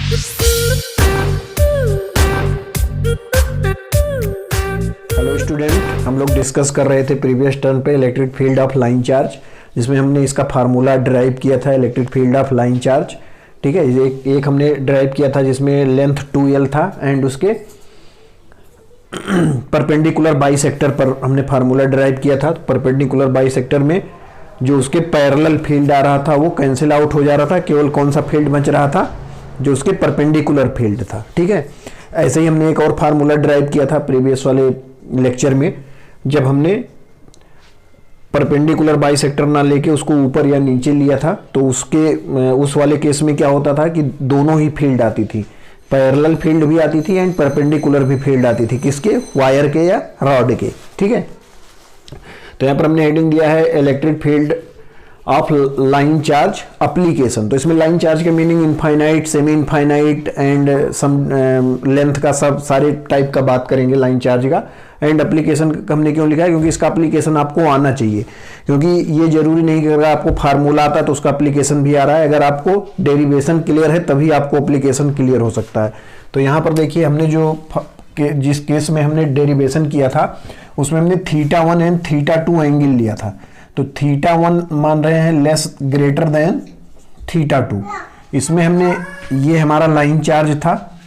Hello student, हम लोग discuss कर रहे थे प्रीवियस टर्म पे electric field of line charge, जिसमें हमने इसका फार्मूला ड्राइव किया था electric field of line charge. ठीक है, एक हमने ड्राइव किया था जिसमें लेंथ 2L था एंड उसके परपेंडिकुलर बाइसेक्टर पर हमने फार्मूला ड्राइव किया था। परपेंडिकुलर बाइसेक्टर में जो उसके पैरेलल फील्ड आ रहा था वो कैंसिल आउट हो जा रहा था, केवल कौन सा फील्ड बच रहा था, जो उसके परपेंडिकुलर फील्ड था। ठीक है, ऐसे ही हमने एक और फार्मूला ड्राइव किया था प्रीवियस वाले लेक्चर में, जब हमने परपेंडिकुलर बाइसेक्टर ना लेके उसको ऊपर या नीचे लिया था, तो उस वाले केस में क्या होता था कि दोनों ही फील्ड आती थी, पैरेलल फील्ड भी आती थी एंड परपेंडिकुलर भी फील्ड आती थी। किसके? वायर के या रॉड के। ठीक है, तो यहाँ पर हमने हेडिंग दिया है electric field of line charge application. तो इसमें लाइन चार्ज के meaning infinite, semi infinite and some length का, सब सारे टाइप का बात करेंगे लाइन चार्ज का। एंड एप्लीकेशन हमने क्यों लिखा है? क्योंकि इसका एप्लीकेशन आपको आना चाहिए, क्योंकि ये जरूरी नहीं कि अगर आपको फार्मूला आता है तो उसका एप्लीकेशन भी आ रहा है। अगर आपको डेरिवेशन क्लियर है तभी आपको एप्लीकेशन क्लियर हो सकता है। तो यहाँ पर देखिए, हमने जिस केस में हमने डेरिवेशन किया था उसमें हमने θ1 एंड θ2 एंगल लिया था। तो θ1 मान रहे हैं लेस ग्रेटर देन θ2। इसमें हमने, ये हमारा लाइन चार्ज था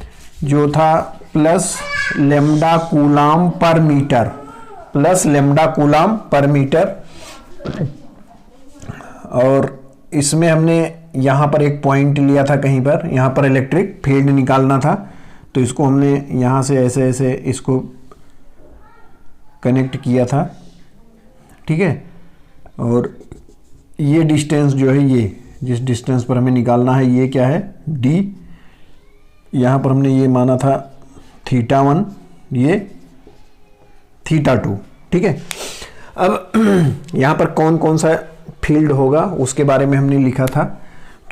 जो था प्लस लेमडा कूलाम पर मीटर, प्लस लेमडा कूलाम पर मीटर। और इसमें हमने यहाँ पर एक पॉइंट लिया था कहीं पर, यहाँ पर इलेक्ट्रिक फील्ड निकालना था, तो इसको हमने यहाँ से ऐसे ऐसे इसको कनेक्ट किया था। ठीक है, और ये डिस्टेंस जो है, ये जिस डिस्टेंस पर हमें निकालना है, ये क्या है? d। यहाँ पर हमने ये माना था θ1, ये θ2। ठीक है, अब यहाँ पर कौन कौन सा फील्ड होगा उसके बारे में हमने लिखा था।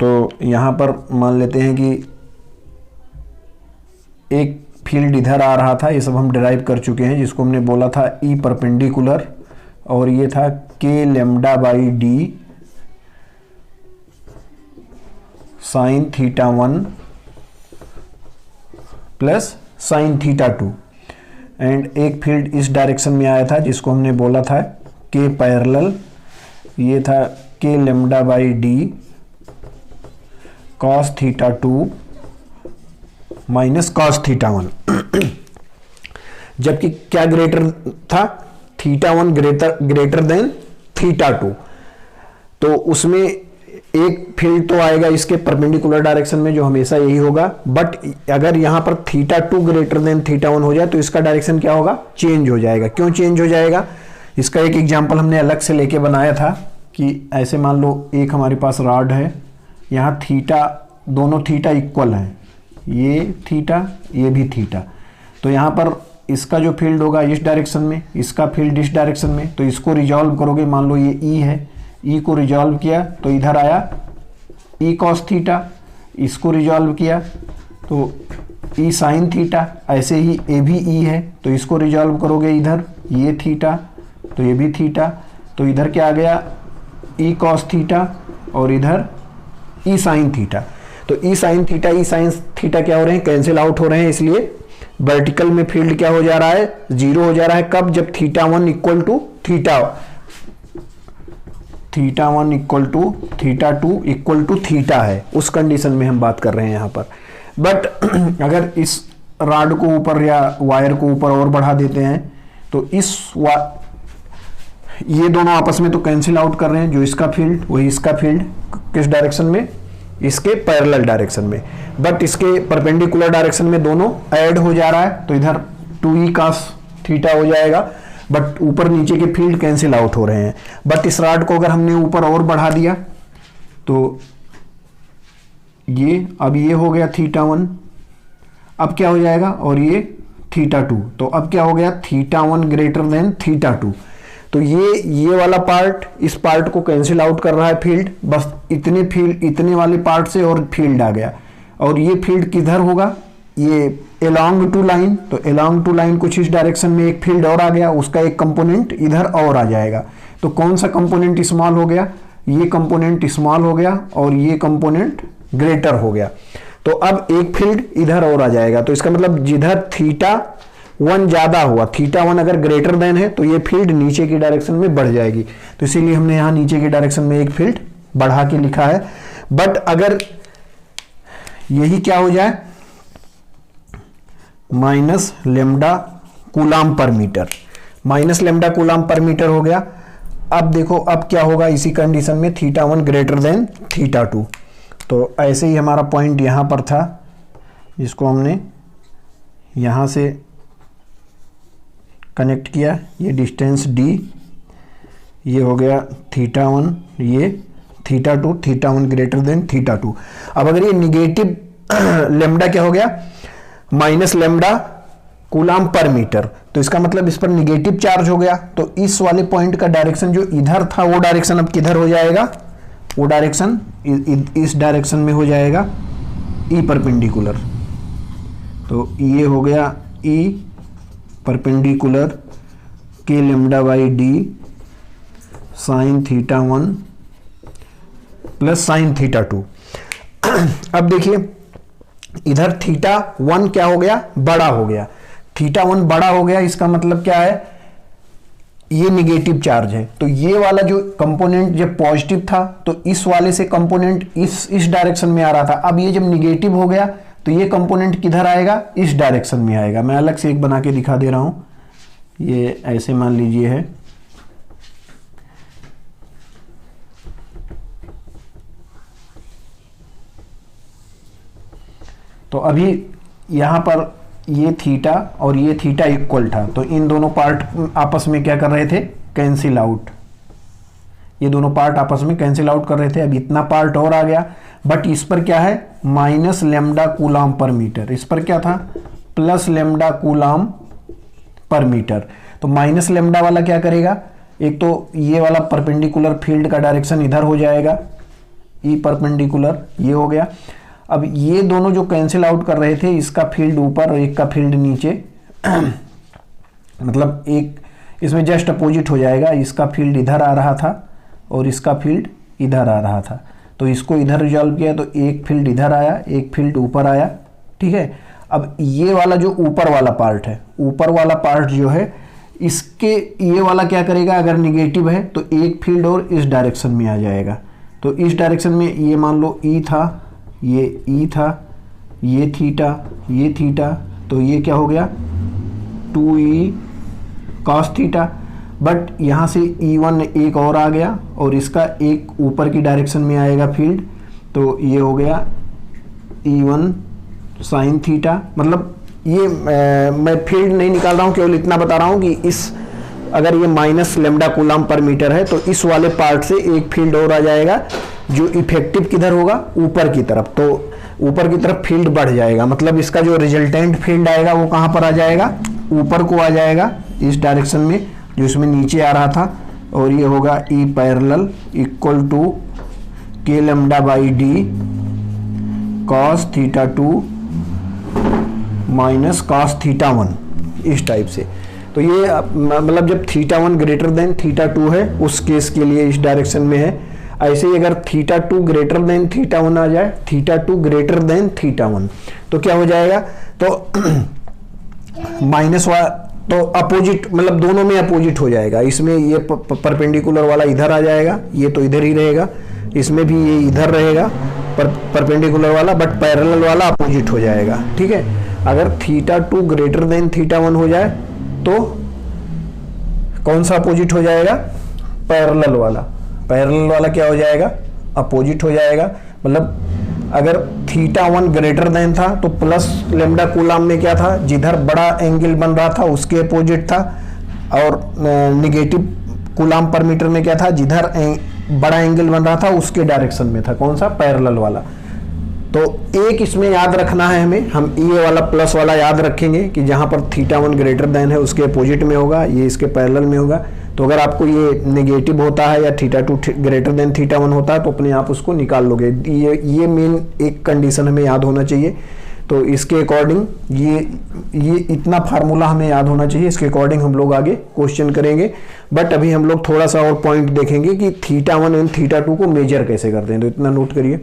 तो यहाँ पर मान लेते हैं कि एक फील्ड इधर आ रहा था, ये सब हम डिराइव कर चुके हैं, जिसको हमने बोला था ई परपेंडिकुलर, और ये था k lambda by d sine θ1 plus sine θ2। And एक फील्ड इस डायरेक्शन में आया था जिसको हमने बोला था k पैरेलल, ये था k lambda by d cos θ2 minus cos θ1। जबकि क्या ग्रेटर था? θ1 ग्रेटर देन θ2। तो उसमें एक फील्ड तो आएगा इसके परपेंडिकुलर डायरेक्शन में, जो हमेशा यही होगा। बट अगर यहां पर θ2 ग्रेटर देन θ1 हो जाए तो इसका डायरेक्शन क्या होगा? चेंज हो जाएगा। क्यों चेंज हो जाएगा? इसका एक एग्जांपल हमने अलग से लेके बनाया था कि ऐसे मान लो एक हमारे पास रॉड है, यहाँ दोनों थीटा इक्वल है, ये थीटा ये भी थीटा। तो यहाँ पर इसका जो फील्ड होगा इस डायरेक्शन में, इसका फील्ड इस डायरेक्शन में। तो इसको रिजॉल्व करोगे, मान लो ये ई है, ई को रिजॉल्व किया तो इधर आया ई कॉस थीटा, इसको रिजॉल्व किया तो ई साइन थीटा। ऐसे ही ए भी ई है, तो इसको रिजॉल्व करोगे इधर, ये थीटा तो ये भी थीटा। तो इधर क्या आ गया? ई कॉस थीटा, और इधर ई साइन थीटा। तो ई साइन थीटा क्या हो रहे हैं? कैंसिल आउट हो रहे हैं। इसलिए वर्टिकल में फील्ड क्या हो जा रहा है? जीरो हो जा रहा है। कब? जब θ1 equal to θ1 equal to θ2 equal to theta है, उस कंडीशन में हम बात कर रहे हैं यहाँ पर। बट अगर इस रॉड को ऊपर या वायर को ऊपर और बढ़ा देते हैं तो ये दोनों आपस में तो कैंसिल आउट कर रहे हैं, जो इसका फील्ड वही इसका फील्ड। किस डायरेक्शन में? इसके पैरेलल डायरेक्शन में। बट इसके परपेंडिकुलर डायरेक्शन में दोनों ऐड हो जा रहा है, तो इधर 2e cos थीटा हो जाएगा। बट ऊपर नीचे के फील्ड कैंसिल आउट हो रहे हैं। बट इस रॉड को अगर हमने ऊपर और बढ़ा दिया तो ये, अब ये हो गया θ1, अब क्या हो जाएगा? और ये θ2। तो अब क्या हो गया? θ1 ग्रेटर देन θ2। तो ये वाला पार्ट इस पार्ट को कैंसिल आउट कर रहा है फील्ड, बस इतने वाले पार्ट से और फील्ड आ गया। और ये फील्ड किधर होगा? ये अलोंग टू लाइन। तो अलोंग टू लाइन कुछ इस डायरेक्शन में एक फील्ड और आ गया, उसका एक कंपोनेंट इधर और आ जाएगा। तो कौन सा कंपोनेंट स्मॉल हो गया? ये कंपोनेंट स्मॉल हो गया और ये कंपोनेंट ग्रेटर हो गया। तो अब एक फील्ड इधर और आ जाएगा, तो इसका मतलब जिधर θ1 ज्यादा हुआ, θ1 अगर ग्रेटर देन है तो ये फील्ड नीचे की डायरेक्शन में बढ़ जाएगी, तो इसीलिए हमने यहां नीचे की डायरेक्शन में एक फील्ड बढ़ा के लिखा है। बट अगर यही क्या हो जाए माइनस लेमडा कूलाम पर मीटर, माइनस लेमडा कूलाम पर मीटर हो गया। अब देखो अब क्या होगा इसी कंडीशन में θ1 ग्रेटर देन θ2, तो ऐसे ही हमारा पॉइंट यहां पर था जिसको हमने यहां से कनेक्ट किया, ये डिस्टेंस d, ये हो गया θ1, ये θ2, θ1 ग्रेटर देन θ2। अब अगर ये निगेटिव लेमडा क्या हो गया माइनस लेमडा कूलाम पर मीटर, तो इसका मतलब इस पर निगेटिव चार्ज हो गया, तो इस वाले पॉइंट का डायरेक्शन जो इधर था वो डायरेक्शन अब किधर हो जाएगा, वो डायरेक्शन इस डायरेक्शन में हो जाएगा ई परपेंडिकुलर। तो ये हो गया E perpendicular k lambda by d sine θ1 plus sine θ2। अब देखिए इधर θ1 क्या हो गया, बड़ा हो गया, θ1 बड़ा हो गया, इसका मतलब क्या है ये निगेटिव चार्ज है, तो ये वाला जो कंपोनेंट जब पॉजिटिव था तो इस वाले से कंपोनेंट इस डायरेक्शन में आ रहा था, अब ये जब निगेटिव हो गया तो ये कंपोनेंट किधर आएगा, इस डायरेक्शन में आएगा। मैं अलग से एक बना के दिखा दे रहा हूं, ये ऐसे मान लीजिए है, तो अभी यहां पर ये थीटा और ये थीटा इक्वल था, तो इन दोनों पार्ट आपस में क्या कर रहे थे, कैंसिल आउट, ये दोनों पार्ट आपस में कैंसिल आउट कर रहे थे। अब इतना पार्ट और आ गया, बट इस पर क्या है माइनस लेमडा कूलाम पर मीटर, इस पर क्या था प्लस लेमडा कूलाम पर मीटर। तो माइनस लेमडा वाला क्या करेगा, एक तो ये वाला परपेंडिकुलर फील्ड का डायरेक्शन इधर हो जाएगा, ई परपेंडिकुलर ये हो गया। अब ये दोनों जो कैंसिल आउट कर रहे थे, इसका फील्ड ऊपर और एक का फील्ड नीचे मतलब एक इसमें जस्ट अपोजिट हो जाएगा, इसका फील्ड इधर आ रहा था और इसका फील्ड इधर आ रहा था, तो इसको इधर रिजॉल्व किया तो एक फील्ड इधर आया, एक फील्ड ऊपर आया, ठीक है। अब ये वाला जो ऊपर वाला पार्ट है, ऊपर वाला पार्ट जो है इसके ये वाला क्या करेगा, अगर निगेटिव है तो एक फील्ड और इस डायरेक्शन में आ जाएगा, तो इस डायरेक्शन में ये मान लो ई था, ये ई था, ये थीटा, तो ये क्या हो गया 2e cos थीटा। बट यहाँ से E1 एक और आ गया और इसका एक ऊपर की डायरेक्शन में आएगा फील्ड, तो ये हो गया E1 साइन थीटा। मतलब ये मैं फील्ड नहीं निकाल रहा हूँ, केवल इतना बता रहा हूँ कि इस अगर ये माइनस लेमडा कूलाम पर मीटर है तो इस वाले पार्ट से एक फील्ड और आ जाएगा जो इफेक्टिव किधर होगा, ऊपर की तरफ, तो ऊपर की तरफ फील्ड बढ़ जाएगा। मतलब इसका जो रिजल्टेंट फील्ड आएगा वो कहाँ पर आ जाएगा, ऊपर को आ जाएगा इस डायरेक्शन में जो इसमें नीचे आ रहा था, और ये होगा ई पैरेलल इक्वल टू के lambda by d cos theta 2 minus cos theta 1, इस टाइप से। तो ये मतलब जब θ1 ग्रेटर देन θ2 है उस केस के लिए इस डायरेक्शन में है। ऐसे ही अगर θ2 ग्रेटर देन θ1 आ जाए, θ2 ग्रेटर देन θ1, तो क्या हो जाएगा, तो माइनस तो अपोजिट, मतलब दोनों में अपोजिट हो जाएगा। इसमें ये परपेंडिकुलर वाला इधर आ जाएगा, ये तो इधर ही रहेगा, इसमें भी ये इधर रहेगा परपेंडिकुलर वाला, बट पैरेलल वाला अपोजिट हो जाएगा, ठीक है। अगर θ2 ग्रेटर देन θ1 हो जाए तो कौन सा अपोजिट हो जाएगा, पैरेलल वाला। पैरेलल वाला क्या हो जाएगा, अपोजिट हो जाएगा। मतलब अगर θ1 ग्रेटर देन था तो प्लस लेमडा कूलाम में क्या था, जिधर बड़ा एंगल बन रहा था उसके अपोजिट था, और निगेटिव कूलाम पर मीटर में क्या था, जिधर बड़ा एंगल बन रहा था उसके डायरेक्शन में था, कौन सा, पैरेलल वाला। तो एक इसमें याद रखना है हमें, हम ये वाला प्लस वाला याद रखेंगे कि जहां पर θ1 ग्रेटर देन है उसके अपोजिट में होगा, ये इसके पैरेलल में होगा। तो अगर आपको ये नेगेटिव होता है या θ2 ग्रेटर देन θ1 होता है तो अपने आप उसको निकाल लोगे। ये मेन एक कंडीशन हमें याद होना चाहिए। तो इसके अकॉर्डिंग ये इतना फार्मूला हमें याद होना चाहिए, इसके अकॉर्डिंग हम लोग आगे क्वेश्चन करेंगे। बट अभी हम लोग थोड़ा सा और पॉइंट देखेंगे कि θ1 एंड θ2 को मेजर कैसे करते हैं, तो इतना नोट करिए।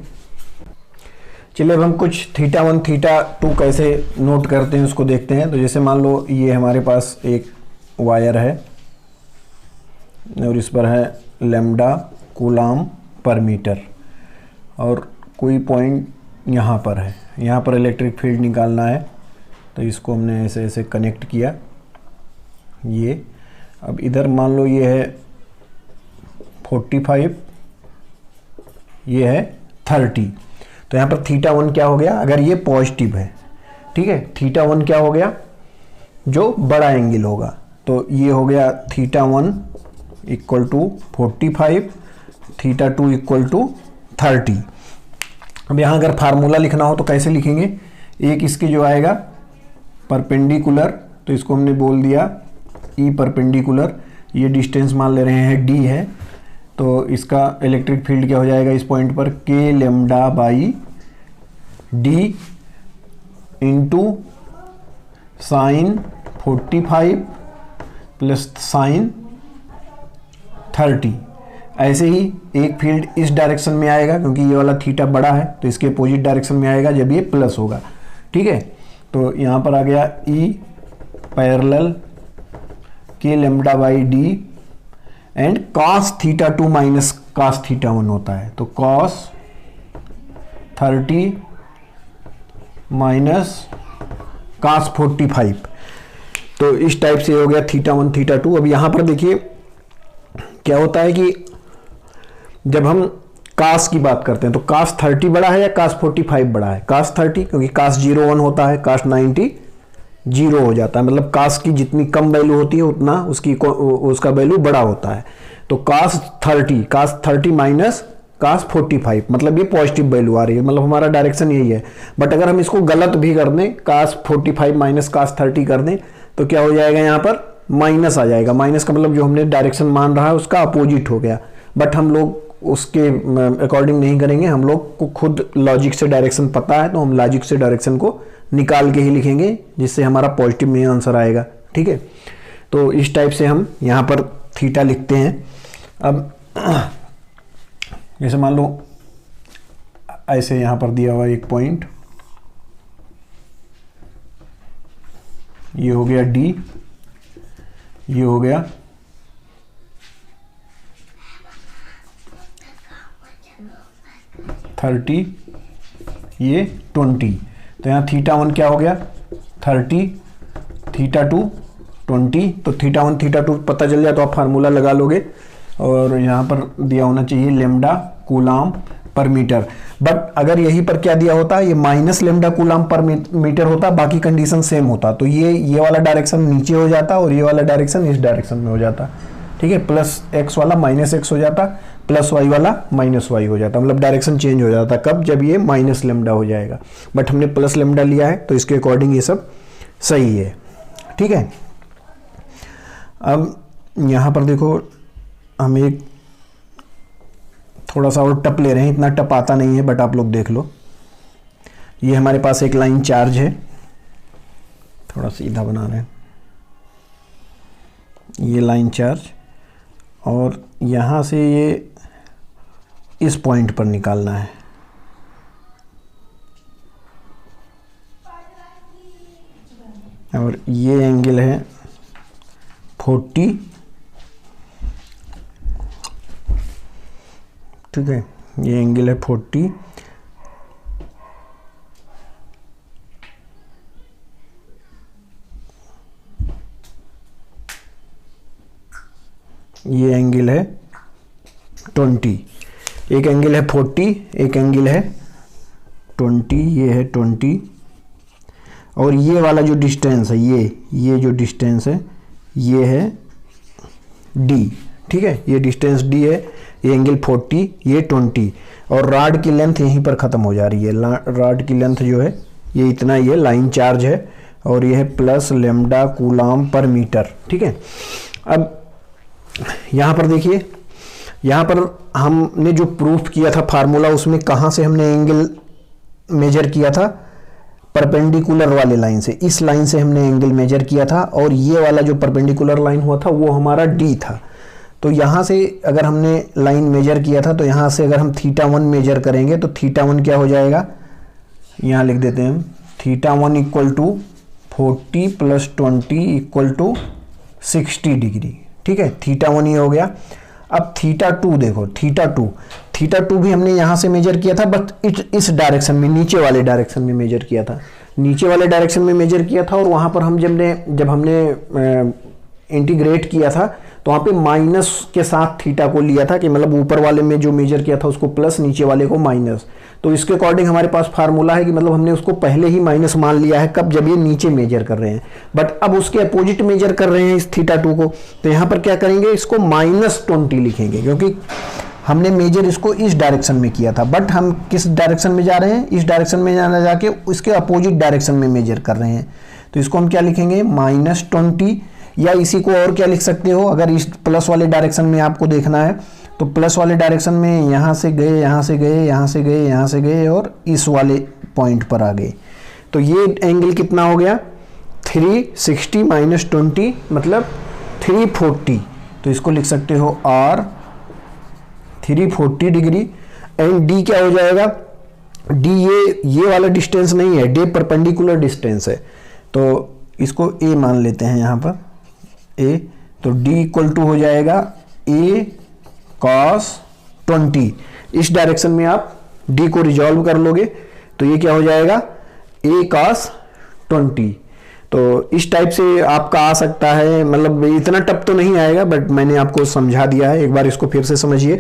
चलिए अब हम कुछ थीटा 1 थीटा 2 कैसे नोट करते हैं उसको देखते हैं। तो जैसे मान लो ये हमारे पास एक वायर है और इस पर है लैम्डा कूलाम पर मीटर, और कोई पॉइंट यहाँ पर है, यहाँ पर इलेक्ट्रिक फील्ड निकालना है। तो इसको हमने ऐसे ऐसे कनेक्ट किया ये। अब इधर मान लो ये है 45, ये है 30। तो यहाँ पर थीटा 1 क्या हो गया, अगर ये पॉजिटिव है, ठीक है, थीटा 1 क्या हो गया, जो बड़ा एंगल होगा। तो ये हो गया theta 1 equal to 45, theta 2 equal to 30। अब यहाँ अगर फार्मूला लिखना हो तो कैसे लिखेंगे, एक इसके जो आएगा परपेंडिकुलर, तो इसको हमने बोल दिया ई परपेंडिकुलर, ये डिस्टेंस मान ले रहे हैं डी है। तो इसका इलेक्ट्रिक फील्ड क्या हो जाएगा इस पॉइंट पर, के lambda by D into sine 45 plus sign 30। ऐसे ही एक फील्ड इस डायरेक्शन में आएगा, क्योंकि ये वाला थीटा बड़ा है तो इसके अपोजिट डायरेक्शन में आएगा जब ये प्लस होगा, ठीक है। तो यहाँ पर आ गया ई पैरेलल के lambda by D and cos theta 2 minus cos theta 1 होता है। तो कॉस 30 माइनस कॉस 45। तो इस टाइप से हो गया थीटा 1 थीटा 2। अब यहाँ पर देखिए क्या होता है कि जब हम कास की बात करते हैं तो कास 30 बड़ा है या कास 45 बड़ा है, कास 30, क्योंकि कास 01 होता है, कास 90 0 हो जाता है। मतलब कास की जितनी कम वैल्यू होती है उतना उसका वैल्यू बड़ा होता है। तो कास 30 माइनस कास 45, मतलब ये पॉजिटिव वैल्यू आ रही है, मतलब हमारा डायरेक्शन यही है। बट अगर हम इसको गलत भी कर दें, कास 45 माइनस कास 30 कर दें, तो क्या हो जाएगा, यहाँ पर माइनस आ जाएगा। माइनस का मतलब जो हमने डायरेक्शन मान रहा है उसका अपोजिट हो गया। बट हम लोग उसके अकॉर्डिंग नहीं करेंगे, हम लोग को खुद लॉजिक से डायरेक्शन पता है, तो हम लॉजिक से डायरेक्शन को निकाल के ही लिखेंगे, जिससे हमारा पॉजिटिव में आंसर आएगा, ठीक है। तो इस टाइप से हम यहाँ पर थीटा लिखते हैं। अब जैसे मान लो ऐसे यहाँ पर दिया हुआ एक पॉइंट, ये हो गया डी, ये हो गया थर्टी, ये 20। तो यहाँ थीटा 1 क्या हो गया 30, थीटा 2 20। तो थीटा 1 थीटा 2 पता चल जाए तो आप फार्मूला लगा लोगे। और यहाँ पर दिया होना चाहिए लेमडा कूलाम पर मीटर। बट अगर यहीं पर क्या दिया होता, ये माइनस लेमडा कूलाम पर मीटर होता, बाकी कंडीशन सेम होता, तो ये वाला डायरेक्शन नीचे हो जाता और ये वाला डायरेक्शन इस डायरेक्शन में हो जाता, ठीक है। प्लस एक्स वाला माइनस एक्स हो जाता, प्लस वाई वाला माइनस वाई हो जाता, मतलब डायरेक्शन चेंज हो जाता। कब, जब ये माइनस लेमडा हो जाएगा। बट हमने प्लस लेमडा लिया है तो इसके अकॉर्डिंग ये सब सही है, ठीक है। अब यहाँ पर देखो हम एक थोड़ा सा और टप ले रहे हैं, इतना टप आता नहीं है बट आप लोग देख लो। ये हमारे पास एक लाइन चार्ज है, थोड़ा सीधा बना रहे हैं, ये लाइन चार्ज, और यहाँ से ये इस पॉइंट पर निकालना है। और ये एंगल है 40, ठीक है, ये एंगल है 40। ये एंगल है 20, एक एंगल है 40, एक एंगल है 20, ये है 20। और ये वाला जो डिस्टेंस है, ये जो डिस्टेंस है ये है d, ठीक है, ये डिस्टेंस d है, ये एंगल 40, ये 20। और रॉड की लेंथ यहीं पर ख़त्म हो जा रही है। रॉड की लेंथ जो है ये इतना, ये लाइन चार्ज है, और ये है प्लस लेमडा कूलाम पर मीटर, ठीक है। अब यहाँ पर देखिए, यहाँ पर हमने जो प्रूफ किया था फार्मूला, उसमें कहाँ से हमने एंगल मेजर किया था, परपेंडिकुलर वाले लाइन से, इस लाइन से हमने एंगल मेजर किया था। और ये वाला जो परपेंडिकुलर लाइन हुआ था वो हमारा डी था। तो यहाँ से अगर हमने लाइन मेजर किया था, तो यहाँ से अगर हम थीटा 1 मेजर करेंगे तो थीटा 1 क्या हो जाएगा, यहाँ लिख देते हैं हम θ1 equal to 40 plus 20 equal to 60 degree. ठीक है, θ1 ये हो गया। अब θ2 देखो, θ2 भी हमने यहाँ से मेजर किया था, बट इस डायरेक्शन में, नीचे वाले डायरेक्शन में मेजर किया था, नीचे वाले डायरेक्शन में मेजर किया था। और वहाँ पर हम जब हमने इंटीग्रेट किया था तो वहाँ पे माइनस के साथ थीटा को लिया था, कि मतलब ऊपर वाले में जो मेजर किया था उसको प्लस, नीचे वाले को माइनस। तो इसके अकॉर्डिंग हमारे पास फार्मूला है कि मतलब हमने उसको पहले ही माइनस मान लिया है, कब, जब ये नीचे मेजर कर रहे हैं। बट अब उसके अपोजिट मेजर कर रहे हैं इस θ2 को, तो यहाँ पर क्या करेंगे, इसको -20 लिखेंगे, क्योंकि हमने मेजर इसको इस डायरेक्शन में किया था। बट हम किस डायरेक्शन में जा रहे हैं, इस डायरेक्शन में जाके उसके अपोजिट डायरेक्शन में मेजर कर रहे हैं। तो इसको हम क्या लिखेंगे, -20, या इसी को और क्या लिख सकते हो, अगर इस प्लस वाले डायरेक्शन में आपको देखना है तो प्लस वाले डायरेक्शन में यहाँ से गए, यहाँ से गए, यहाँ से गए, यहाँ से गए, और इस वाले पॉइंट पर आ गए। तो ये एंगल कितना हो गया, 360 - 20 मतलब 340। तो इसको लिख सकते हो R 340 डिग्री। एंड डी क्या हो जाएगा, डी ये वाला डिस्टेंस नहीं है, डी परपेंडिकुलर डिस्टेंस है, तो इसको ए मान लेते हैं यहाँ पर ए। तो डी इक्वल टू हो जाएगा A cos 20। इस डायरेक्शन में आप डी को रिजॉल्व कर लोगे तो ये क्या हो जाएगा, A cos 20। तो इस टाइप से आपका आ सकता है, मतलब इतना टफ तो नहीं आएगा, बट मैंने आपको समझा दिया है। एक बार इसको फिर से समझिए।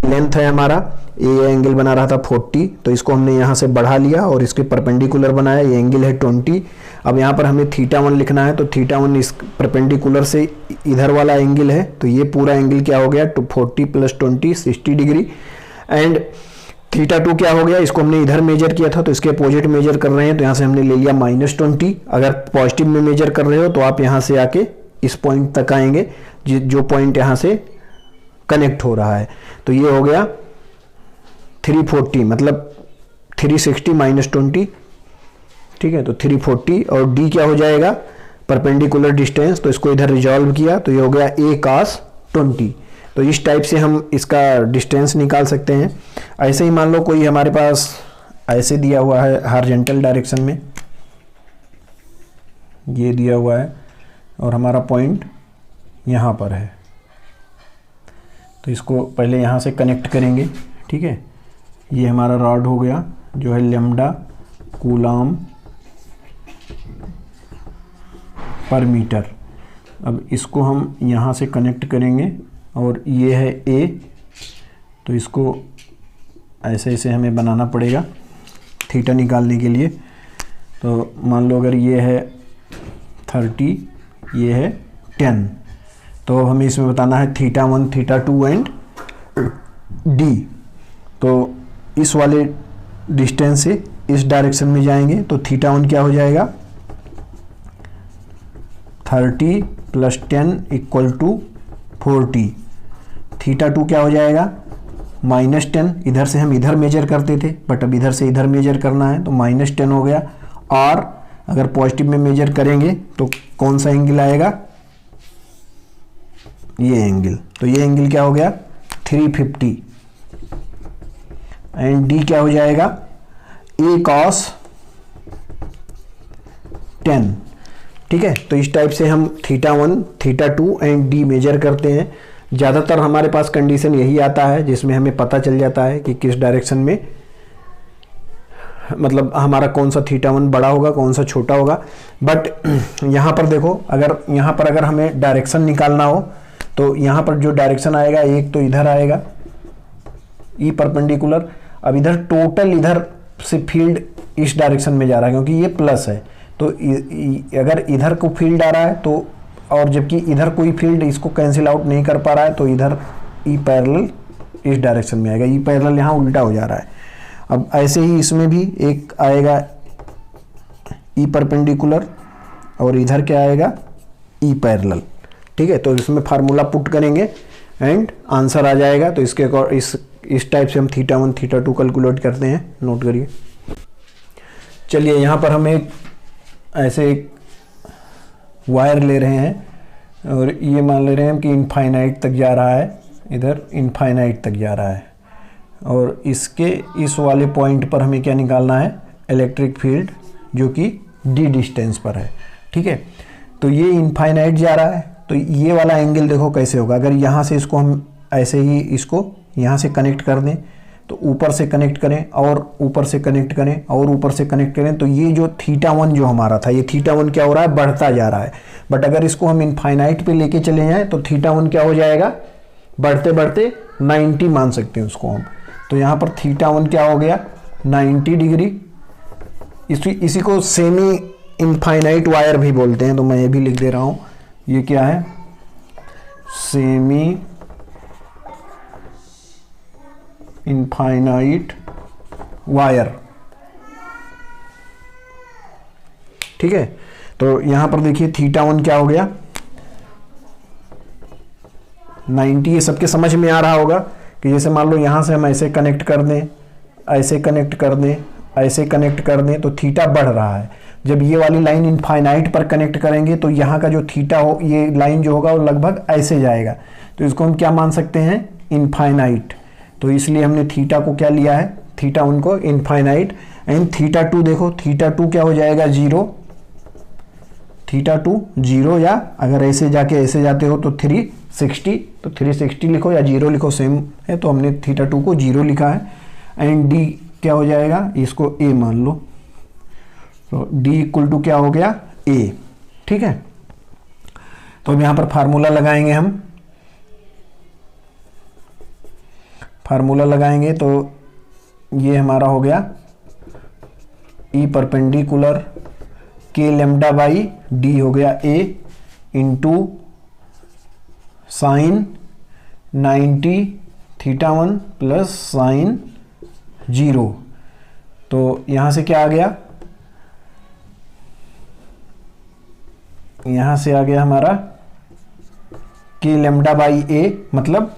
लेंथ है हमारा, ये एंगल बना रहा था 40, तो इसको हमने यहाँ से बढ़ा लिया और इसके परपेंडिकुलर बनाया, ये एंगल है 20। अब यहाँ पर हमें θ1 लिखना है, तो θ1 इस परपेंडिकुलर से इधर वाला एंगल है, तो ये पूरा एंगल क्या हो गया, 40 + 20 60 डिग्री। एंड θ2 क्या हो गया, इसको हमने इधर मेजर किया था तो इसके अपोजिट मेजर कर रहे हैं, तो यहाँ से हमने ले लिया -20। अगर पॉजिटिव में मेजर कर रहे हो तो आप यहाँ से आके इस पॉइंट तक आएंगे, जो पॉइंट यहाँ से कनेक्ट हो रहा है। तो ये हो गया 340, मतलब 360 - 20। ठीक है, तो 340। और डी क्या हो जाएगा, परपेंडिकुलर डिस्टेंस, तो इसको इधर रिजॉल्व किया तो ये हो गया A cos 20। तो इस टाइप से हम इसका डिस्टेंस निकाल सकते हैं। ऐसे ही मान लो कोई हमारे पास ऐसे दिया हुआ है हॉरिजॉन्टल डायरेक्शन में, ये दिया हुआ है और हमारा पॉइंट यहाँ पर है, तो इसको पहले यहाँ से कनेक्ट करेंगे। ठीक है, ये हमारा रॉड हो गया जो है लैम्डा कूलम पर मीटर। अब इसको हम यहाँ से कनेक्ट करेंगे और ये है A, तो इसको ऐसे ऐसे हमें बनाना पड़ेगा थीटा निकालने के लिए। तो मान लो अगर ये है 30, ये है 10, तो हमें इसमें बताना है θ1 θ2 एंड D। तो इस वाले डिस्टेंस से इस डायरेक्शन में जाएंगे तो θ1 क्या हो जाएगा, 30 + 10 = 40। θ2 क्या हो जाएगा, -10। इधर से हम इधर मेजर करते थे, बट अब इधर से इधर मेजर करना है तो -10 हो गया। और अगर पॉजिटिव में मेजर करेंगे तो कौन सा एंगल आएगा, ये एंगल। तो ये एंगल क्या हो गया, 350। एंड डी क्या हो जाएगा, A cos 10। ठीक है, तो इस टाइप से हम θ1 θ2 एंड D मेजर करते हैं। ज़्यादातर हमारे पास कंडीशन यही आता है जिसमें हमें पता चल जाता है कि किस डायरेक्शन में, मतलब हमारा कौन सा θ1 बड़ा होगा, कौन सा छोटा होगा। बट यहाँ पर देखो, अगर हमें डायरेक्शन निकालना हो तो यहाँ पर जो डायरेक्शन आएगा, एक तो इधर आएगा E परपेंडिकुलर। अब इधर टोटल इधर से फील्ड इस डायरेक्शन में जा रहा है क्योंकि ये प्लस है, तो अगर इधर को फील्ड आ रहा है तो, और जबकि इधर कोई फील्ड इसको कैंसिल आउट नहीं कर पा रहा है, तो इधर E पैरेलल इस डायरेक्शन में आएगा। E पैरेलल यहाँ उल्टा हो जा रहा है। अब ऐसे ही इसमें भी एक आएगा E परपेंडिकुलर और इधर क्या आएगा, E पैरेलल। ठीक है, तो इसमें फार्मूला पुट करेंगे एंड आंसर आ जाएगा। तो इसके इस टाइप से हम θ1 θ2 कैलकुलेट करते हैं, नोट करिए। चलिए, यहाँ पर हम एक ऐसे एक वायर ले रहे हैं और ये मान ले रहे हैं कि इनफाइनाइट तक जा रहा है, इधर इनफाइनाइट तक जा रहा है, और इसके इस वाले पॉइंट पर हमें क्या निकालना है, इलेक्ट्रिक फील्ड जो कि d डिस्टेंस पर है, ठीक है। तो ये इनफाइनाइट जा रहा है, तो ये वाला एंगल देखो कैसे होगा। अगर यहाँ से इसको हम ऐसे ही इसको यहाँ से कनेक्ट कर दें, तो ऊपर से कनेक्ट करें और ऊपर से कनेक्ट करें और ऊपर से कनेक्ट करें, तो ये जो θ1 जो हमारा था, ये θ1 क्या हो रहा है, बढ़ता जा रहा है। बट अगर इसको हम इनफाइनाइट पे लेके चले जाएं तो θ1 क्या हो जाएगा, बढ़ते बढ़ते 90 मान सकते हैं उसको हम। तो यहाँ पर θ1 क्या हो गया, 90 डिग्री। इसी को सेमी इनफाइनाइट वायर भी बोलते हैं, तो मैं ये भी लिख दे रहा हूँ। ये क्या है, सेमी इनफाइनाइट वायर, ठीक है। तो यहां पर देखिए θ1 क्या हो गया, 90। ये सबके समझ में आ रहा होगा कि जैसे मान लो यहां से हम ऐसे कनेक्ट कर दें, ऐसे कनेक्ट कर दें, ऐसे कनेक्ट कर दें, तो थीटा बढ़ रहा है। जब ये वाली लाइन इनफाइनाइट पर कनेक्ट करेंगे तो यहाँ का जो थीटा हो, ये लाइन जो होगा वो लगभग ऐसे जाएगा। तो इसको हम क्या मान सकते हैं, इनफाइनाइट। तो इसलिए हमने थीटा को क्या लिया है, θ1 को इनफाइनाइट। एंड θ2 देखो, θ2 क्या हो जाएगा, 0। θ2 0, या अगर ऐसे जाके ऐसे जाते हो तो 360, तो 360 लिखो या 0 लिखो, सेम है। तो हमने θ2 को 0 लिखा है। एंड d क्या हो जाएगा, इसको a मान लो। तो d इक्वल टू क्या हो गया, a, ठीक है। तो अब यहाँ पर फार्मूला लगाएंगे हम, फार्मूला लगाएंगे तो ये हमारा हो गया E perpendicular k lambda by d हो गया a into sine 90 θ1 plus sine 0। तो यहाँ से क्या आ गया, यहाँ से आ गया हमारा k लैम्डा बाई a, मतलब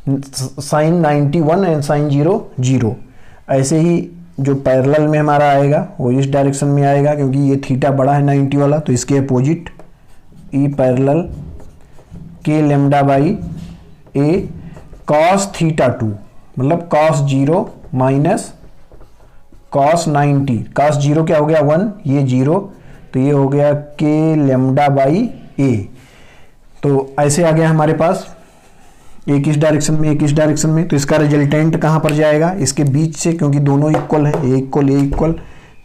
साइन 91 एंड साइन 0 0। ऐसे ही जो पैरेलल में हमारा आएगा वो इस डायरेक्शन में आएगा, क्योंकि ये थीटा बड़ा है 90 वाला, तो इसके opposite E parallel k lambda by a cos θ2, मतलब कॉस 0 माइनस कॉस 90। कॉस 0 क्या हो गया, 1, ये 0, तो ये हो गया k लैम्डा बाई a। तो ऐसे आ गया हमारे पास, एक इस डायरेक्शन में एक इस डायरेक्शन में। तो इसका रिजल्टेंट कहाँ पर जाएगा, इसके बीच से, क्योंकि दोनों इक्वल है, ए इक्वल,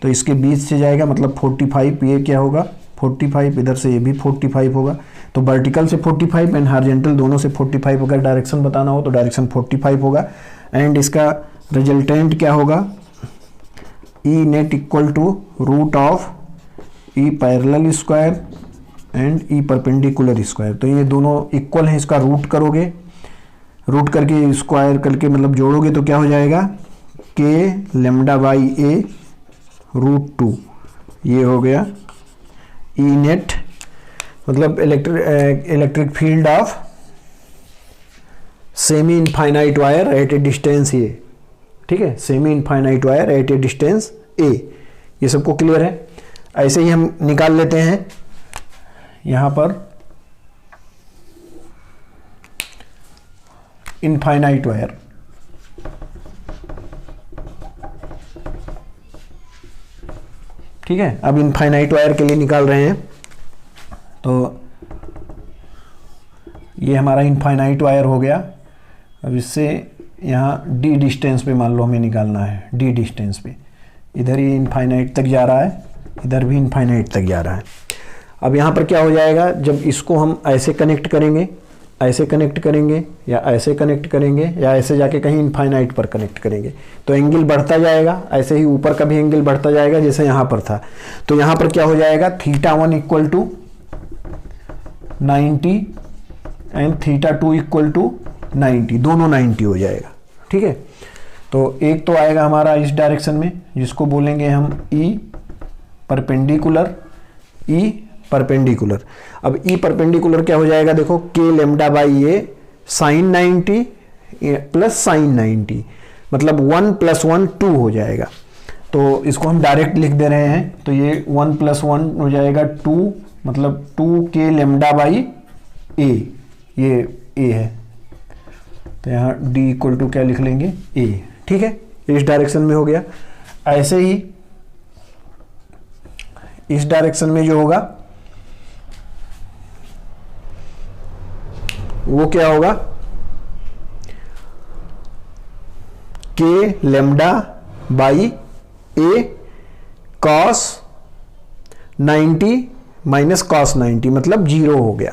तो इसके बीच से जाएगा, मतलब 45। ये क्या होगा, 45, इधर से ये भी 45 होगा। तो वर्टिकल से 45 एंड हॉरिजॉन्टल दोनों से 45, अगर डायरेक्शन बताना हो तो डायरेक्शन 45 होगा। एंड इसका रिजल्टेंट क्या होगा, E net equal to root of E parallel square and E perpendicular square. तो ये दोनों इक्वल हैं, इसका रूट करोगे, रूट करके स्क्वायर करके मतलब जोड़ोगे तो क्या हो जाएगा, k lambda by a root 2। ये हो गया ई नेट, मतलब electric field of semi infinite wire at a distance a, ठीक है, semi infinite wire at a distance a। ये सबको क्लियर है। ऐसे ही हम निकाल लेते हैं यहाँ पर इनफाइनाइट वायर। ठीक है, अब इनफाइनाइट वायर के लिए निकाल रहे हैं। तो ये हमारा इनफाइनाइट वायर हो गया। अब इससे यहाँ d डिस्टेंस पे मान लो हमें निकालना है, d डिस्टेंस पे। इधर ये इनफाइनाइट तक जा रहा है, इधर भी इनफाइनाइट तक जा रहा है। अब यहाँ पर क्या हो जाएगा, जब इसको हम ऐसे कनेक्ट करेंगे, ऐसे कनेक्ट करेंगे, या ऐसे कनेक्ट करेंगे, या ऐसे जाके कहीं इनफाइनाइट पर कनेक्ट करेंगे, तो एंगल बढ़ता जाएगा। ऐसे ही ऊपर का भी एंगल बढ़ता जाएगा, जैसे यहाँ पर था। तो यहाँ पर क्या हो जाएगा, θ1 equal to 90 and θ2 equal to 90, दोनों 90 हो जाएगा। ठीक है, तो एक तो आएगा हमारा इस डायरेक्शन में, जिसको बोलेंगे हम ई परपेंडिकुलर, ई परपेंडिकुलर। अब ई परपेंडिकुलर क्या हो जाएगा, देखो k lambda by A sine 90 plus sine 90, मतलब 1 + 1 2 हो जाएगा। तो इसको हम डायरेक्ट लिख दे रहे हैं, तो ये 1 + 1 हो जाएगा 2, मतलब 2k लैम्डा बाई ए, ये a है। तो यहाँ d इक्वल टू क्या लिख लेंगे, a। ठीक है, इस डायरेक्शन में हो गया। ऐसे ही इस डायरेक्शन में जो होगा वो क्या होगा, के lambda by A cos 90 minus cos 90 मतलब 0 हो गया।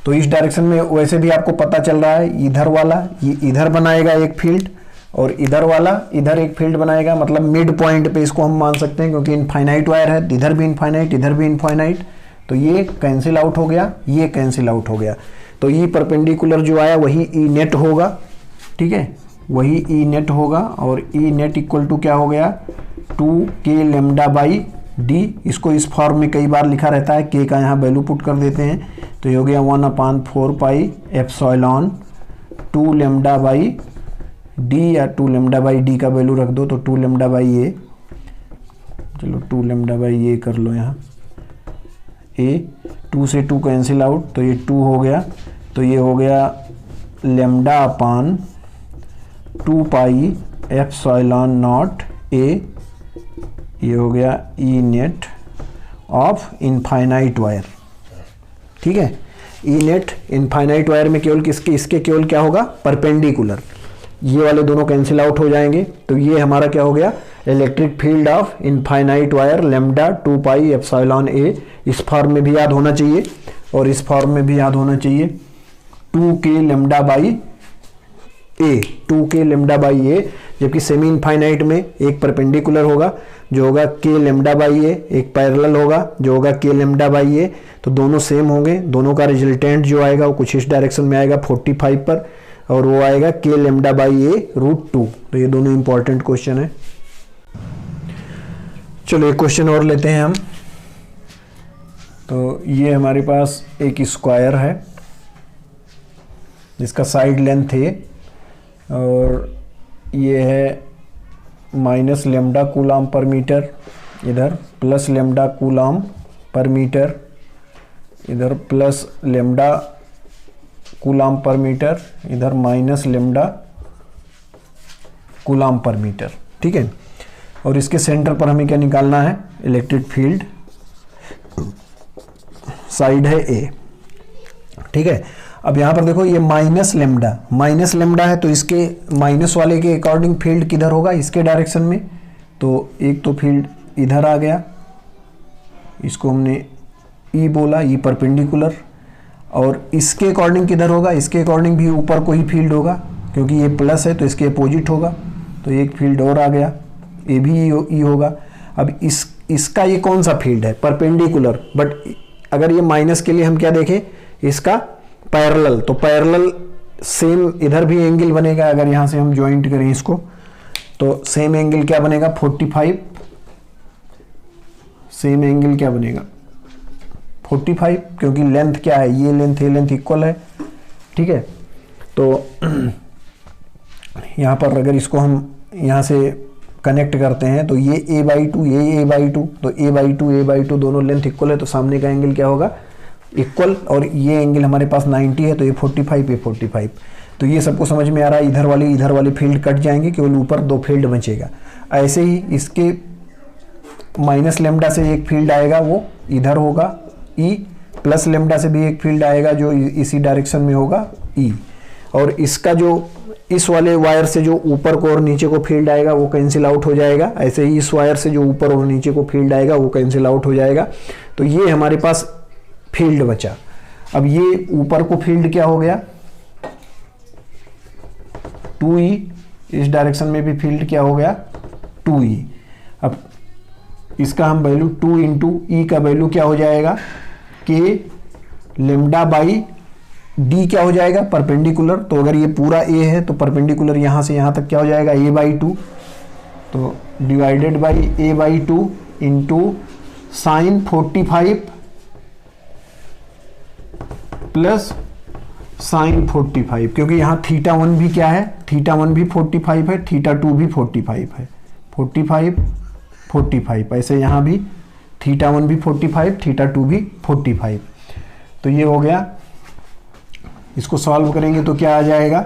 तो इस डायरेक्शन में वैसे भी आपको पता चल रहा है, इधर वाला ये इधर बनाएगा एक फील्ड और इधर वाला इधर एक फील्ड बनाएगा, मतलब मिड पॉइंट पे इसको हम मान सकते हैं, क्योंकि इनफाइनाइट वायर है, इधर भी इनफाइनाइट इधर भी इनफाइनाइट, तो ये कैंसिल आउट हो गया, ये कैंसिल आउट हो गया। तो ई परपेंडिकुलर जो आया वही ई नेट होगा, ठीक है, वही ई नेट होगा। और ई नेट इक्वल टू क्या हो गया, 2k लेमडा बाई डी। इसको इस फॉर्म में कई बार लिखा रहता है, के का यहाँ वैल्यू पुट कर देते हैं, तो ये हो गया 1/4 pi epsilon 2 lambda by D, या 2 लेमडा बाई डी का वैल्यू रख दो तो 2 लेमडा बाई ए, चलो 2 लेमडा बाई ए कर लो यहाँ, ए 2 से 2 कैंसिल आउट, तो ये 2 हो गया, तो ये हो गया lambda upon 2 pi epsilon not a, ये हो गया E net of infinite wire, ठीक है। ई नेट इनफाइनाइट वायर में केवल किसके, इसके केवल क्या होगा, परपेंडिकुलर, ये वाले दोनों कैंसिल आउट हो जाएंगे। तो ये हमारा क्या हो गया, electric field of infinite wire lambda 2 pi epsilon a. इस फॉर्म में भी याद होना चाहिए और इस फॉर्म में भी याद होना चाहिए, 2k lambda by a, 2k lambda by a, जबकि सेमी इनफाइनाइट में एक परपेंडिकुलर होगा जो होगा k लेमडा बाई ए, एक पैरेलल होगा जो होगा k लेमडा बाई ए, तो दोनों सेम होंगे, दोनों का रिजल्टेंट जो आएगा वो कुछ इस डायरेक्शन में आएगा 45 पर, और वो आएगा k लेमडा बाई ए √2। तो ये दोनों इंपॉर्टेंट क्वेश्चन है। चलो एक क्वेश्चन और लेते हैं हम। तो ये हमारे पास एक स्क्वायर है जिसका साइड लेंथ है और ये है माइनस लेमडा कूलाम पर मीटर, इधर प्लस लेमडा कूलाम पर मीटर, इधर प्लस लेमडा कूलाम पर मीटर, इधर माइनस लेमडा कूलाम पर मीटर, ठीक है। और इसके सेंटर पर हमें क्या निकालना है, इलेक्ट्रिक फील्ड, साइड है ए, ठीक है। अब यहाँ पर देखो ये माइनस लेमडा है, तो इसके माइनस वाले के अकॉर्डिंग फील्ड किधर होगा, इसके डायरेक्शन में। तो एक तो फील्ड इधर आ गया, इसको हमने ई बोला, ई परपेंडिकुलर, और इसके अकॉर्डिंग किधर होगा, इसके अकॉर्डिंग भी ऊपर को ही फील्ड होगा, क्योंकि ये प्लस है तो इसके अपोजिट होगा, तो एक फील्ड और आ गया, ये भी ई होगा। अब इसका ये कौन सा फील्ड है, परपेंडिकुलर, बट अगर ये माइनस के लिए हम क्या देखें, इसका पैरेलल, तो पैरेलल सेम इधर भी एंगल बनेगा, अगर यहां से हम ज्वाइंट करें इसको तो सेम एंगल क्या बनेगा 45, सेम एंगल क्या बनेगा 45, क्योंकि लेंथ क्या है, ये लेंथ इक्वल है, ठीक है। तो यहां पर अगर इसको हम यहां से कनेक्ट करते हैं तो ये a/2 ये a/2, तो a/2 दोनों लेंथ इक्वल है, तो सामने का एंगल क्या होगा इक्वल, और ये एंगल हमारे पास 90 है, तो ये 45 ये 45। तो ये सबको समझ में आ रहा है, इधर वाली फील्ड कट जाएंगे, केवल ऊपर 2 फील्ड बचेगा। ऐसे ही इसके माइनस लेमडा से एक फील्ड आएगा वो इधर होगा ई, प्लस लेमडा से भी एक फील्ड आएगा जो इसी डायरेक्शन में होगा ई, और इसका जो इस वाले वायर से जो ऊपर को और नीचे को फील्ड आएगा वो कैंसिल आउट हो जाएगा। ऐसे ही इस वायर से जो ऊपर और नीचे को फील्ड आएगा वो कैंसिल आउट हो जाएगा। तो ये हमारे पास फील्ड बचा। अब ये ऊपर को फील्ड क्या हो गया 2e, इस डायरेक्शन में भी फील्ड क्या हो गया 2e। अब इसका हम वैल्यू 2 इंटू ई का वैल्यू क्या हो जाएगा के लेमडा बाई डी क्या हो जाएगा परपेंडिकुलर। तो अगर ये पूरा ए है तो परपेंडिकुलर यहां से यहां तक क्या हो जाएगा a/2, तो divided by a/2 into sine 45 plus sine 45, क्योंकि यहाँ θ1 भी क्या है, θ1 भी 45 है, θ2 भी 45 है, 45 ऐसे यहाँ भी θ1 भी 45, θ2 भी 45। तो ये हो गया, इसको सॉल्व करेंगे तो क्या आ जाएगा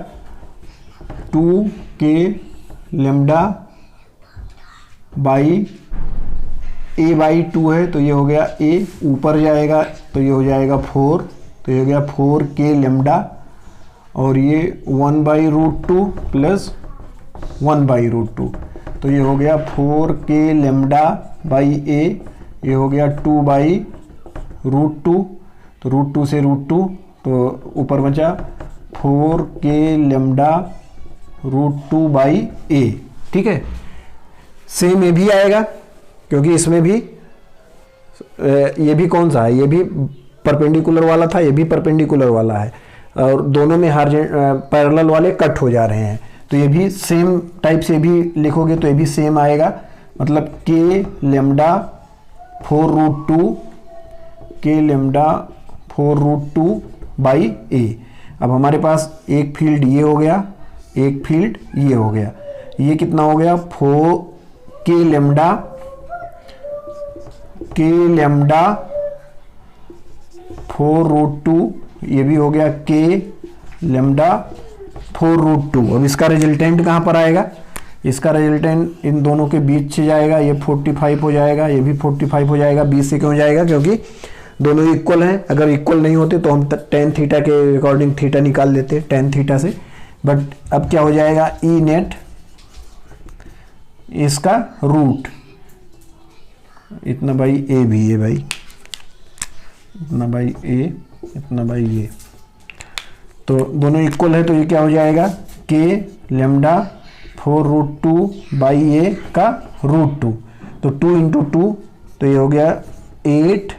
2k lambda by a by 2 है तो ये हो गया a, ऊपर जाएगा तो ये हो जाएगा 4, तो ये हो गया 4k लेमडा, और ये 1/√2 प्लस 1/√2, तो ये हो गया 4k लेमडा बाई a, ये हो गया 2/√2, तो √2 से √2 तो ऊपर बचा 4k लेमडा √2 बाई a। ठीक है, सेम ये भी आएगा क्योंकि इसमें भी ये भी कौन सा है, ये भी परपेंडिकुलर वाला था, ये भी परपेंडिकुलर वाला है, और दोनों में पैरेलल वाले कट हो जा रहे हैं, तो ये भी सेम टाइप से भी लिखोगे तो ये भी सेम आएगा, मतलब k lambda 4√2, k lambda 4√2 by a। अब हमारे पास एक फील्ड ये हो गया, एक फील्ड ये हो गया, ये कितना हो गया 4k लेमडा 4√2, ये भी हो गया k लेमडा 4√2। अब इसका रिजल्टेंट कहाँ पर आएगा, इसका रिजल्टेंट इन दोनों के बीच से जाएगा, ये 45 हो जाएगा, ये भी 45 हो जाएगा। 20 से क्यों जाएगा, क्योंकि दोनों इक्वल हैं, अगर इक्वल नहीं होते तो हम tan थीटा के अकॉर्डिंग थीटा निकाल लेते tan थीटा से, बट अब क्या हो जाएगा ई नेट, इसका रूट इतना बाई ए भी है भाई, इतना बाई ए, इतना बाई ए, तो दोनों इक्वल है, तो ये क्या हो जाएगा k लेमडा 4√2 बाई ए का √2, तो 2 × 2, तो ये हो गया 8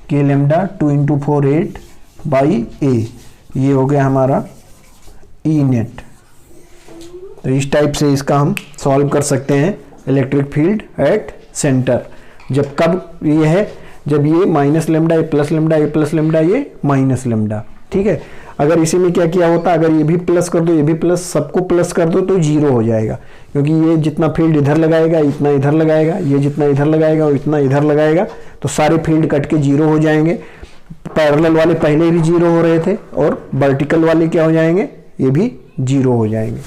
k लेमडा 2 × 4 8 बाई ए, ये हो गया हमारा ई नेट। तो इस टाइप से इसका हम सॉल्व कर सकते हैं इलेक्ट्रिक फील्ड एट सेंटर। जब कब ये है, जब ये माइनस लेमडा, ये प्लस लेमडा, ये प्लस लेमडा, ये माइनस लेमडा। ठीक है, अगर इसी में क्या किया होता, अगर ये भी प्लस कर दो, ये भी प्लस, सबको प्लस कर दो तो 0 हो जाएगा, क्योंकि ये जितना फील्ड इधर लगाएगा इतना इधर लगाएगा, ये जितना इधर लगाएगा और इतना इधर लगाएगा, तो सारे फील्ड कट के 0 हो जाएंगे। पैरेलल वाले पहले भी 0 हो रहे थे और वर्टिकल वाले क्या हो जाएंगे, ये भी 0 हो जाएंगे।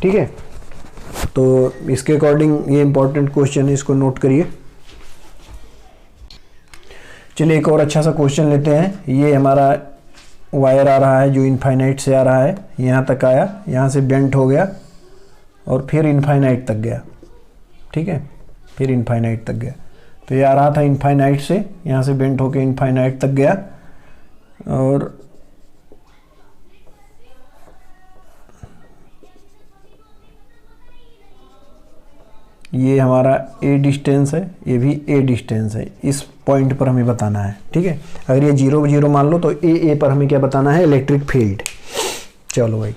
ठीक है, तो इसके अकॉर्डिंग ये इंपॉर्टेंट क्वेश्चन है, इसको नोट करिए। चलिए एक और अच्छा सा क्वेश्चन लेते हैं। ये हमारा वायर आ रहा है जो इनफाइनाइट से आ रहा है, यहाँ तक आया, यहाँ से बेंट हो गया और फिर इनफाइनाइट तक गया। ठीक है, फिर इनफाइनाइट तक गया, तो ये आ रहा था इनफाइनाइट से, यहाँ से बेंट होके इनफाइनाइट तक गया, और ये हमारा a डिस्टेंस है, ये भी a डिस्टेंस है, इस पॉइंट पर हमें बताना है। ठीक है, अगर ये 0 0 मान लो तो a पर हमें क्या बताना है, इलेक्ट्रिक फील्ड। चलो भाई,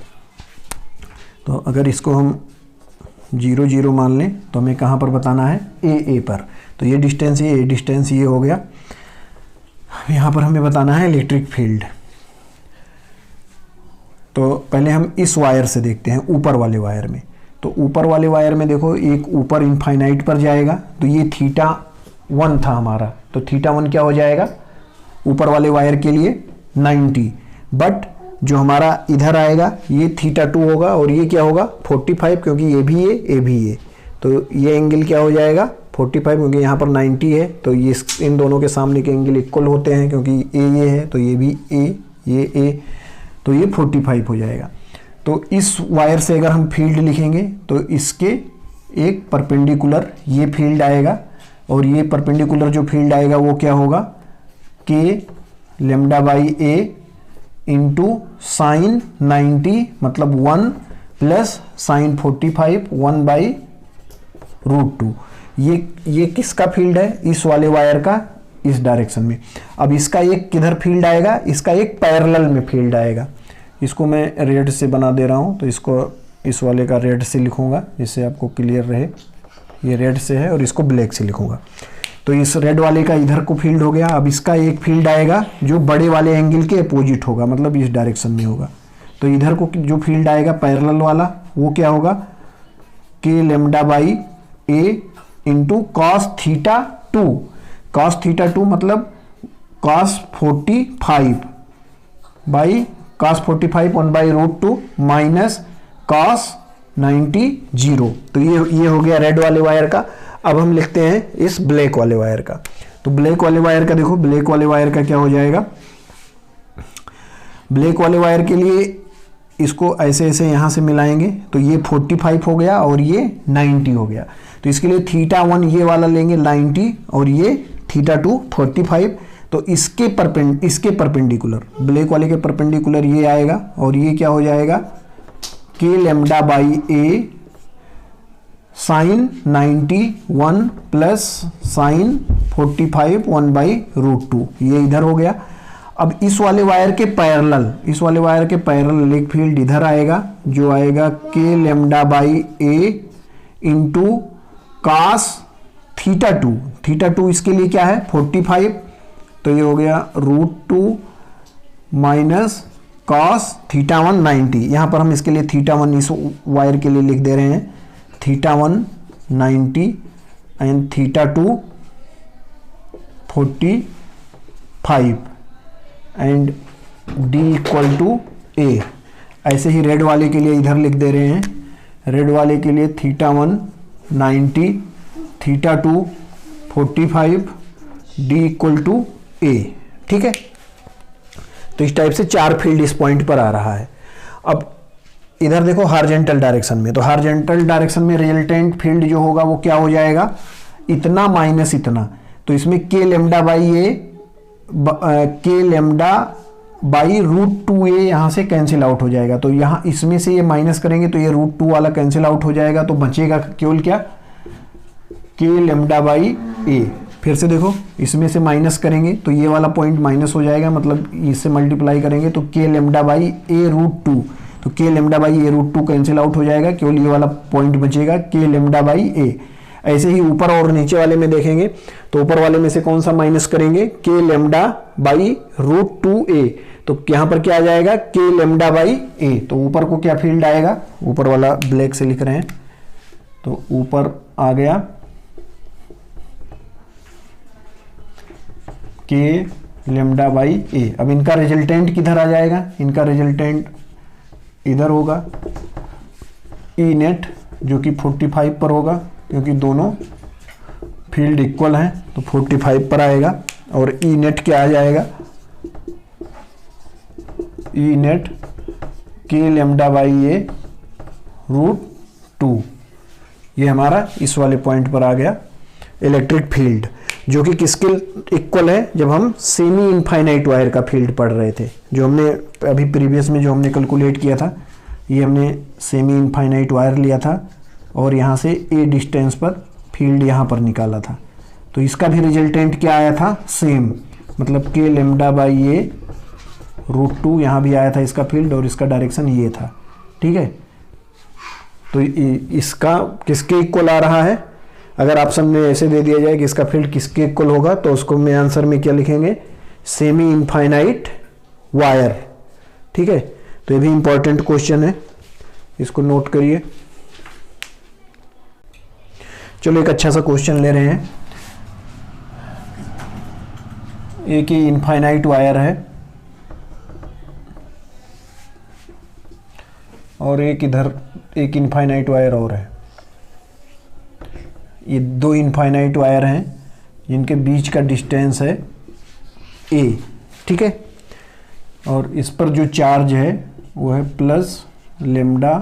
तो अगर इसको हम 0 0 मान लें तो हमें कहाँ पर बताना है, a पर। तो ये डिस्टेंस, ये a डिस्टेंस ये हो गया, यहाँ पर हमें बताना है इलेक्ट्रिक फील्ड। तो पहले हम इस वायर से देखते हैं, ऊपर वाले वायर में। तो ऊपर वाले वायर में देखो, एक ऊपर इनफाइनाइट पर जाएगा, तो ये θ1 था हमारा, तो θ1 क्या हो जाएगा ऊपर वाले वायर के लिए 90, बट जो हमारा इधर आएगा ये θ2 होगा, और ये क्या होगा 45, क्योंकि ये भी ये भी ये, तो ये एंगल क्या हो जाएगा 45, क्योंकि यहाँ पर 90 है, तो ये इन दोनों के सामने के एंगल इक्वल होते हैं, क्योंकि ये है तो ये भी ये a, तो ये 45 हो जाएगा। तो इस वायर से अगर हम फील्ड लिखेंगे तो इसके एक परपेंडिकुलर ये फील्ड आएगा, और ये परपेंडिकुलर जो फील्ड आएगा वो क्या होगा, k lambda by a into sine 90, मतलब 1 प्लस साइन 45 1/√2। ये किसका फील्ड है, इस वाले वायर का, इस डायरेक्शन में। अब इसका एक किधर फील्ड आएगा, इसका एक पैरेलल में फील्ड आएगा। इसको मैं रेड से बना दे रहा हूँ, तो इसको इस वाले का रेड से लिखूँगा जिससे आपको क्लियर रहे। ये रेड से है और इसको ब्लैक से लिखूँगा। तो इस रेड वाले का इधर को फील्ड हो गया। अब इसका एक फील्ड आएगा जो बड़े वाले एंगल के अपोजिट होगा, मतलब इस डायरेक्शन में होगा। तो इधर को जो फील्ड आएगा पैरेलल वाला, वो क्या होगा, k lambda by a into cos θ2। Cos θ2 मतलब cos 45 by cos 45 1/√2 minus cos 90 0। तो ये हो गया रेड वाले वायर का। अब हम लिखते हैं इस ब्लैक वाले वायर का। तो ब्लैक वाले वायर का देखो, ब्लैक वाले वायर का क्या हो जाएगा, ब्लैक वाले वायर के लिए इसको ऐसे ऐसे यहाँ से मिलाएंगे तो ये 45 हो गया और ये 90 हो गया। तो इसके लिए θ1 ये वाला लेंगे 90 और ये θ2 45। तो इसके परपेंडिकुलर, ब्लैक वाले के परपेंडिकुलर ये आएगा और ये क्या हो जाएगा, k lambda by A sine 91 plus sine 45 1/√2, ये इधर हो गया। अब इस वाले वायर के पैरेलल, इस वाले वायर के पैरेलल इलेक्ट्रिक फील्ड इधर आएगा जो आएगा k lambda by a into cos θ2, θ2 इसके लिए क्या है 45, तो ये हो गया √2 माइनस कॉस θ1 90। यहाँ पर हम इसके लिए θ1 इस वायर के लिए लिख दे रहे हैं θ1 90 and θ2 45 and d equal to a। ऐसे ही रेड वाले के लिए इधर लिख दे रहे हैं, रेड वाले के लिए θ1 90 θ2 45 d इक्वल टू a। ठीक है, तो इस टाइप से 4 फील्ड इस पॉइंट पर आ रहा है। अब इधर देखो हार्जेंटल डायरेक्शन में, तो हार्जेंटल डायरेक्शन में रिजल्टेंट फील्ड जो होगा वो क्या हो जाएगा, इतना माइनस इतना। तो इसमें k lambda by A, k lambda by √2a यहाँ से कैंसिल आउट हो जाएगा। तो यहाँ इसमें से ये माइनस करेंगे तो ये √2 वाला कैंसिल आउट हो जाएगा, तो बचेगा केवल क्या, k लैम्डा बाई ए। फिर से देखो इसमें से माइनस करेंगे तो ये वाला पॉइंट माइनस हो जाएगा, मतलब इससे मल्टीप्लाई करेंगे तो k लैम्डा बाई ए √2, तो k lambda by A √2 cancel out हो जाएगा, केवल ये वाला पॉइंट बचेगा k लैम्डा बाई ए। ऐसे ही ऊपर और नीचे वाले में देखेंगे तो ऊपर वाले में से कौन सा माइनस करेंगे, k लैम्डा बाई √2a, तो यहाँ पर क्या आ जाएगा k लैम्डा बाई ए। तो ऊपर को क्या फील्ड आएगा, ऊपर वाला ब्लैक से लिख रहे हैं, तो ऊपर आ गया k लैम्डा बाई ए। अब इनका रिजल्टेंट किधर आ जाएगा, इनका रिजल्टेंट इधर होगा ई नेट, जो कि 45 पर होगा क्योंकि दोनों फील्ड इक्वल हैं, तो 45 पर आएगा। और ई नेट क्या आ जाएगा, E net k lambda by ए √2, ये हमारा इस वाले पॉइंट पर आ गया इलेक्ट्रिक फील्ड, जो कि किसके इक्वल है, जब हम सेमी इनफाइनाइट वायर का फील्ड पढ़ रहे थे, जो हमने अभी प्रीवियस में जो हमने कैलकुलेट किया था, ये हमने सेमी इनफाइनाइट वायर लिया था और यहाँ से a डिस्टेंस पर फील्ड यहाँ पर निकाला था। तो इसका भी रिजल्टेंट क्या आया था, सेम, मतलब k लैम्डा बाई ए √2 यहाँ भी आया था इसका फील्ड और इसका डायरेक्शन ये था। ठीक है, तो इसका किसके इक्वल आ रहा है, अगर ऑप्शन में ऐसे दे दिया जाए कि इसका फील्ड किसके इक्वल होगा, तो उसको मैं आंसर में क्या लिखेंगे, सेमी इनफाइनाइट वायर। ठीक है, तो ये भी इंपॉर्टेंट क्वेश्चन है, इसको नोट करिए। चलो एक अच्छा सा क्वेश्चन ले रहे हैं। एक ही इनफाइनाइट वायर है और एक इधर एक इनफाइनाइट वायर और है। ये 2 इनफाइनाइट वायर हैं जिनके बीच का डिस्टेंस है a। ठीक है, और इस पर जो चार्ज है वो है प्लस लैम्डा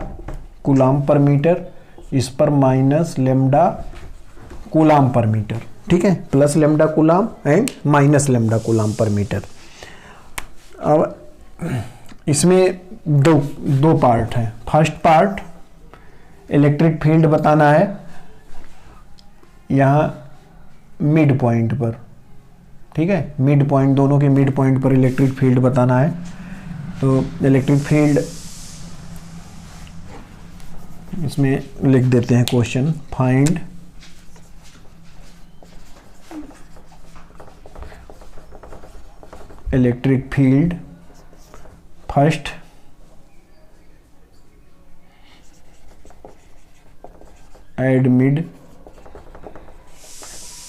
कूलाम पर मीटर, इस पर माइनस लैम्डा कूलाम पर मीटर। ठीक है, plus lambda coulomb and minus lambda coulomb पर मीटर। अब इसमें दो पार्ट हैं। फर्स्ट पार्ट इलेक्ट्रिक फील्ड बताना है यहाँ मिड पॉइंट पर। ठीक है, मिड पॉइंट, दोनों के मिड पॉइंट पर इलेक्ट्रिक फील्ड बताना है। तो इलेक्ट्रिक फील्ड इसमें लिख देते हैं question, find electric field first at mid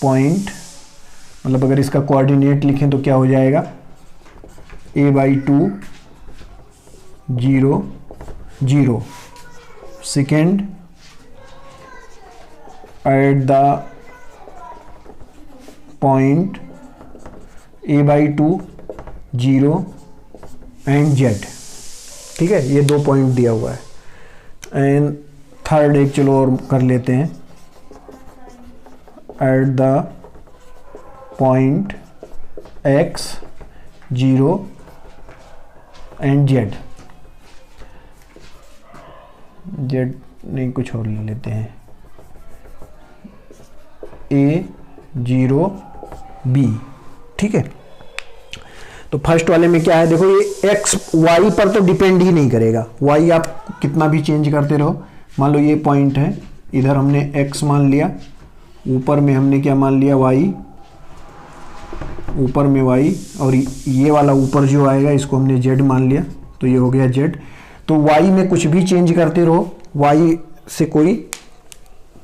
point, मतलब अगर इसका कोऑर्डिनेट लिखें तो क्या हो जाएगा, a/2 0 0। Second at the point a/2 0 and z। ठीक है, ये 2 पॉइंट दिया हुआ है। एंड थर्ड एक चलो और कर लेते हैं, at the point x 0 and z नहीं, कुछ और ले लेते हैं, a0 b। ठीक है, तो फर्स्ट वाले में क्या है, देखो ये x y पर तो डिपेंड ही नहीं करेगा, y आप कितना भी चेंज करते रहो। मान लो ये पॉइंट है, इधर हमने x मान लिया, ऊपर में हमने क्या मान लिया, y, ऊपर में y, और ये वाला ऊपर जो आएगा इसको हमने z मान लिया, तो ये हो गया z। तो y में कुछ भी चेंज करते रहो, y से कोई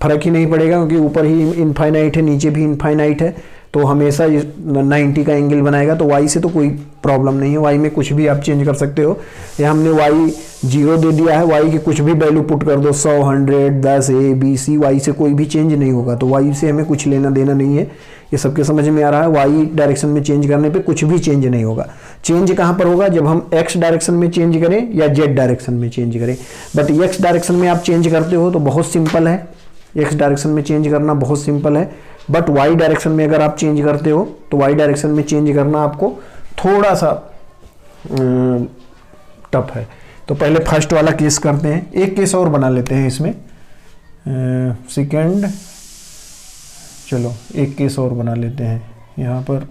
फर्क ही नहीं पड़ेगा, क्योंकि ऊपर ही इनफाइनाइट है, नीचे भी इनफाइनाइट है, तो हमेशा 90 का एंगल बनाएगा। तो y से तो कोई प्रॉब्लम नहीं है, y में कुछ भी आप चेंज कर सकते हो। या हमने y 0 दे दिया है, y की कुछ भी वैल्यू पुट कर दो, 100, 100, 10, a b c, y से कोई भी चेंज नहीं होगा। तो y से हमें कुछ लेना देना नहीं है, ये सबके समझ में आ रहा है। y डायरेक्शन में चेंज करने पे कुछ भी चेंज नहीं होगा। चेंज कहाँ पर होगा, जब हम x डायरेक्शन में चेंज करें या z डायरेक्शन में चेंज करें। बट x डायरेक्शन में आप चेंज करते हो तो बहुत सिंपल है, x डायरेक्शन में चेंज करना बहुत सिंपल है। बट y डायरेक्शन में अगर आप चेंज करते हो तो y डायरेक्शन में चेंज करना आपको थोड़ा सा टफ है। तो पहले फर्स्ट वाला केस करते हैं, एक केस और बना लेते हैं इसमें, सेकंड, चलो एक केस और बना लेते हैं यहाँ पर।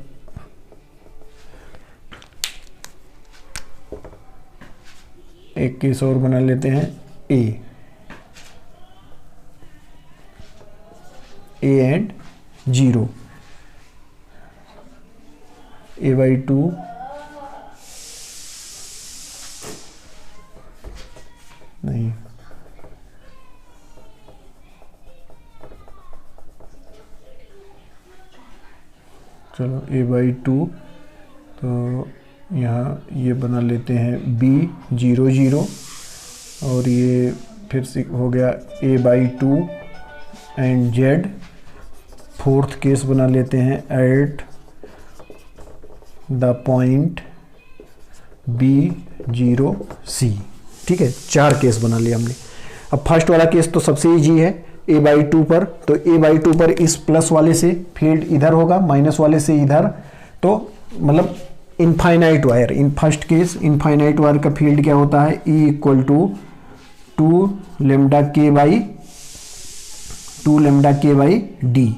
एक केस और बना लेते हैं, a एंड 0, a/2 नहीं, चलो a/2, तो यहाँ ये बना लेते हैं b0 0, और ये फिर से हो गया a/2 and z। Fourth case बना लेते हैं, at the point b0 c। ठीक है, 4 केस बना लिया हमने। अब फर्स्ट वाला केस तो सबसे इजी है, a/2 पर, तो a/2 पर इस प्लस वाले से फील्ड इधर होगा, माइनस वाले से इधर, तो मतलब infinite wire. In first case infinite wire का फील्ड क्या होता है, E = 2 lambda k by d।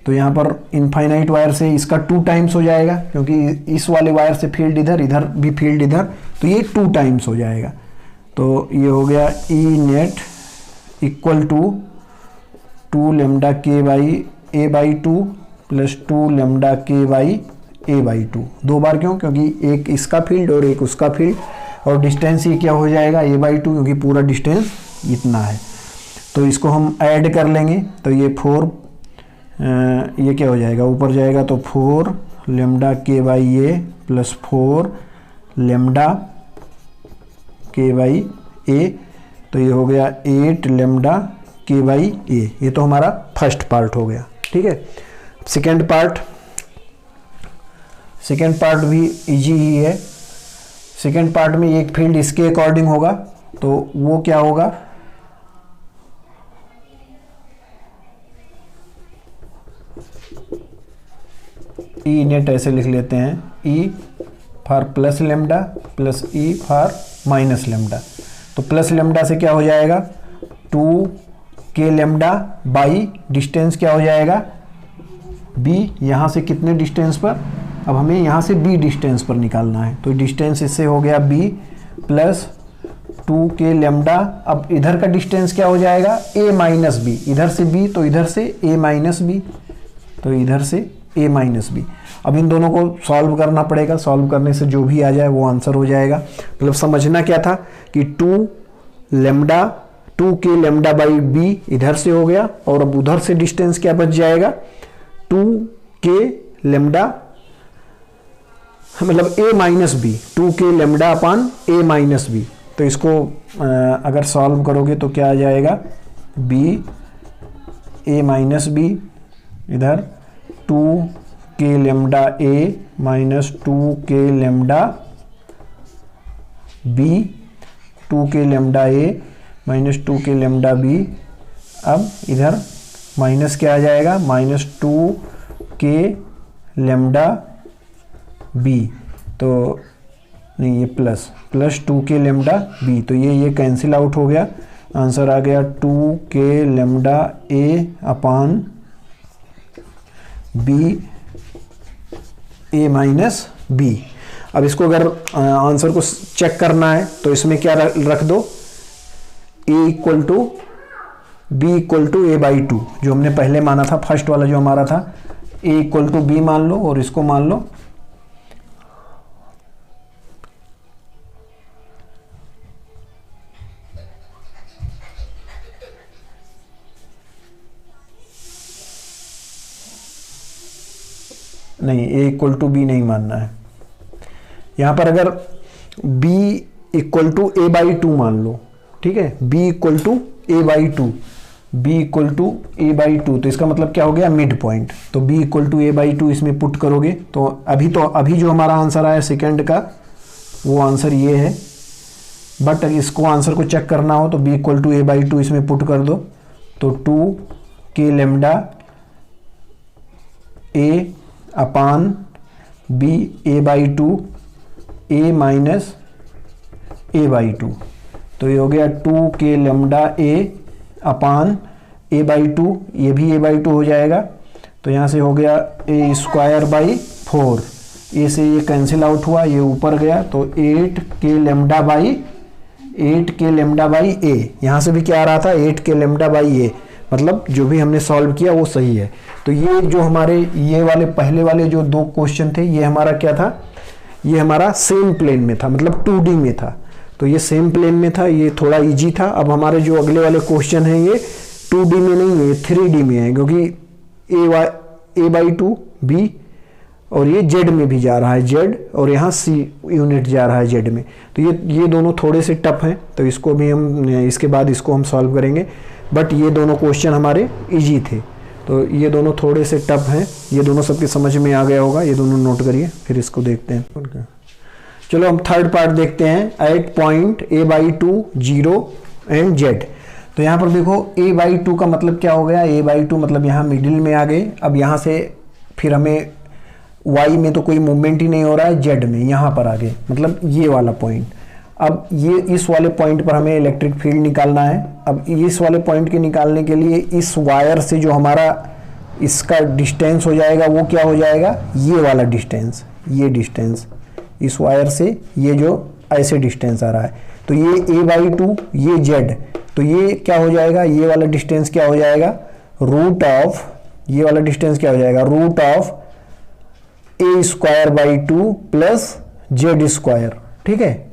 तो यहाँ पर इनफाइनाइट वायर से इसका 2 टाइम्स हो जाएगा, क्योंकि इस वाले वायर से फील्ड इधर, इधर भी फील्ड इधर, तो ये 2 टाइम्स हो जाएगा। तो ये हो गया E net = 2 lambda k by a/2 plus 2 lambda k by a/2। 2 बार क्यों, क्योंकि एक इसका फील्ड और एक उसका फील्ड, और डिस्टेंस ये क्या हो जाएगा, a/2, क्योंकि पूरा डिस्टेंस इतना है। तो इसको हम ऐड कर लेंगे, तो ये 4, ये क्या हो जाएगा, ऊपर जाएगा तो 4 lambda k by a plus 4 lambda k by a, तो ये हो गया 8 लैम्डा k बाई a। ये तो हमारा फर्स्ट पार्ट हो गया। ठीक है, सेकेंड पार्ट भी इजी ही है। सेकेंड पार्ट में एक फील्ड इसके अकॉर्डिंग होगा, तो वो क्या होगा, E नेट ऐसे लिख लेते हैं, E for plus lambda plus E for minus lambda. तो प्लस लैम्डा से क्या हो जाएगा, 2k लैम्डा बाई डिस्टेंस क्या हो जाएगा, B। यहाँ से कितने डिस्टेंस पर, अब हमें यहाँ से B डिस्टेंस पर निकालना है, तो डिस्टेंस इससे हो गया B प्लस 2k लैम्डा। अब इधर का डिस्टेंस क्या हो जाएगा, A माइनस B, इधर से B तो इधर से A माइनस B, तो इधर से A माइनस B। अब इन दोनों को सॉल्व करना पड़ेगा, सॉल्व करने से जो भी आ जाए वो आंसर हो जाएगा। मतलब समझना क्या था कि 2k लैम्डा बाई B इधर से हो गया, और अब उधर से डिस्टेंस क्या बच जाएगा, 2k लैम्डा, मतलब A minus B, 2k lambda upon A minus B। तो इसको अगर सॉल्व करोगे तो क्या आ जाएगा, B A माइनस B, इधर 2 के लेमडा ए माइनस 2 के लेमडा बी, 2 के लेमडा ए माइनस 2 के लेमडा बी। अब इधर माइनस क्या आ जाएगा, माइनस 2 के लेमडा बी, तो नहीं ये प्लस 2 के लेमडा बी, तो ये कैंसिल आउट हो गया। आंसर आ गया 2 के lambda A upon B A minus B. अब इसको अगर आंसर को चेक करना है तो इसमें क्या रख दो, a equal to b equal to A by 2, जो हमने पहले माना था, फर्स्ट वाला जो हमारा था, ए इक्वल टू बी मान लो और इसको मान लो नहीं, ए इक्वल टू बी नहीं मानना है। यहां पर अगर b equal to A by 2 मान लो, ठीक है, b equal to A by 2, b equal to A by 2, तो इसका मतलब क्या हो गया, मिड पॉइंट। तो b equal to A by 2 इसमें पुट करोगे तो अभी जो हमारा आंसर आया सेकंड का वो आंसर ये है। बट अगर इसको आंसर को चेक करना हो तो b equal to A by 2 इसमें पुट कर दो, तो 2 के lambda A upon B A by 2 A minus A by 2, तो ये हो गया 2 के lambda A upon A by 2, ये भी ए बाई 2 हो जाएगा। तो यहाँ से हो गया ए स्क्वायर बाई 4, ए से ये कैंसिल आउट हुआ, ये ऊपर गया, तो 8 के लेमडा बाई ए, यहाँ से भी क्या आ रहा था, 8 के लेमडा बाई ए, मतलब जो भी हमने सॉल्व किया वो सही है। तो ये जो हमारे ये वाले पहले वाले जो 2 क्वेश्चन थे, ये हमारा क्या था, ये हमारा सेम प्लेन में था, मतलब 2D में था, तो ये सेम प्लेन में था, ये थोड़ा इजी था। अब हमारे जो अगले वाले क्वेश्चन हैं ये 2D में नहीं है, 3D में है, क्योंकि ए बाई 2 बी और ये जेड में भी जा रहा है जेड, और यहाँ सी यूनिट जा रहा है जेड में, तो ये दोनों थोड़े से टफ हैं, तो इसको भी हम इसके बाद इसको हम सॉल्व करेंगे। बट ये दोनों क्वेश्चन हमारे इजी थे, तो ये दोनों थोड़े से टफ हैं, ये दोनों सबके समझ में आ गया होगा, ये दोनों नोट करिए, फिर इसको देखते हैं। चलो हम थर्ड पार्ट देखते हैं, at point A by 2 0 and Z. तो यहाँ पर देखो ए बाई 2 का मतलब क्या हो गया, ए बाई 2 मतलब यहाँ मिडिल में आ गए। अब यहाँ से फिर हमें वाई में तो कोई मूवमेंट ही नहीं हो रहा है, जेड में यहाँ पर आ गए, मतलब ये वाला पॉइंट। अब ये इस वाले पॉइंट पर हमें इलेक्ट्रिक फील्ड निकालना है। अब इस वाले पॉइंट के निकालने के लिए इस वायर से जो हमारा इसका डिस्टेंस हो जाएगा वो क्या हो जाएगा, ये वाला डिस्टेंस, ये डिस्टेंस इस वायर से ये जो ऐसे डिस्टेंस आ रहा है, तो ये ए बाई 2, ये जेड, तो ये क्या हो जाएगा, ये वाला डिस्टेंस क्या हो जाएगा, रूट ऑफ, ये वाला डिस्टेंस क्या हो जाएगा, root of A square by 2 plus Z square, ठीक है,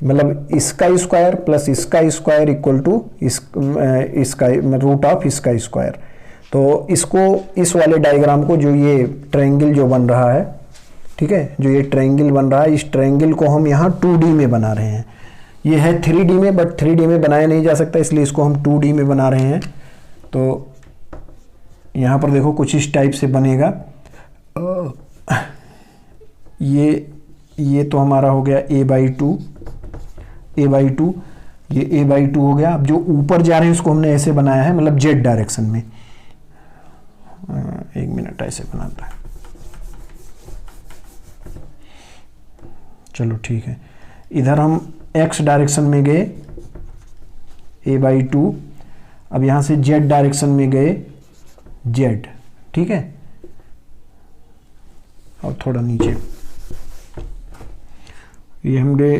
मतलब इसका स्क्वायर प्लस इसका स्क्वायर इक्वल टू इसका रूट ऑफ इसका स्क्वायर। तो इसको इस वाले डायग्राम को, जो ये ट्रायंगल जो बन रहा है, ठीक है, जो ये ट्रायंगल बन रहा है, इस ट्रायंगल को हम यहाँ 2D में बना रहे हैं। ये है 3D में, बट 3D में बनाया नहीं जा सकता, इसलिए इसको हम 2D में बना रहे हैं। तो यहाँ पर देखो कुछ इस टाइप से बनेगा। ये तो हमारा हो गया ए बाई 2, ये ए बाई 2 हो गया। अब जो ऊपर जा रहे हैं उसको हमने ऐसे बनाया है, मतलब जेड डायरेक्शन में। एक मिनट, ऐसे बनाता है, चलो ठीक है। इधर हम एक्स डायरेक्शन में गए ए बाई 2, अब यहाँ से जेड डायरेक्शन में गए जेड, ठीक है, और थोड़ा नीचे ये हम गए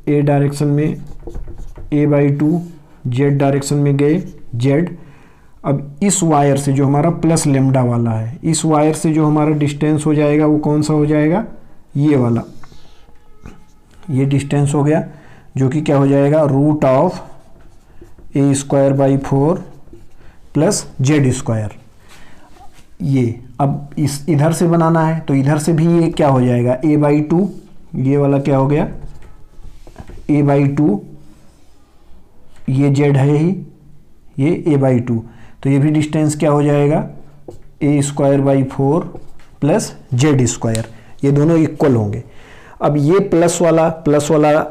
ए डायरेक्शन में ए बाई 2, जेड डायरेक्शन में गए जेड। अब इस वायर से जो हमारा प्लस लेमडा वाला है, इस वायर से जो हमारा डिस्टेंस हो जाएगा वो कौन सा हो जाएगा, ये वाला, ये डिस्टेंस हो गया, जो कि क्या हो जाएगा, root of A square by 4 plus Z square. ये अब इस इधर से बनाना है, तो इधर से भी ये क्या हो जाएगा, ए बाई 2, ये वाला क्या हो गया, ए बाई 2, ये जेड है ही, ये ए बाई 2, तो ये भी डिस्टेंस क्या हो जाएगा, a square by 4 plus Z square, ये दोनों इक्वल होंगे। अब ये प्लस वाला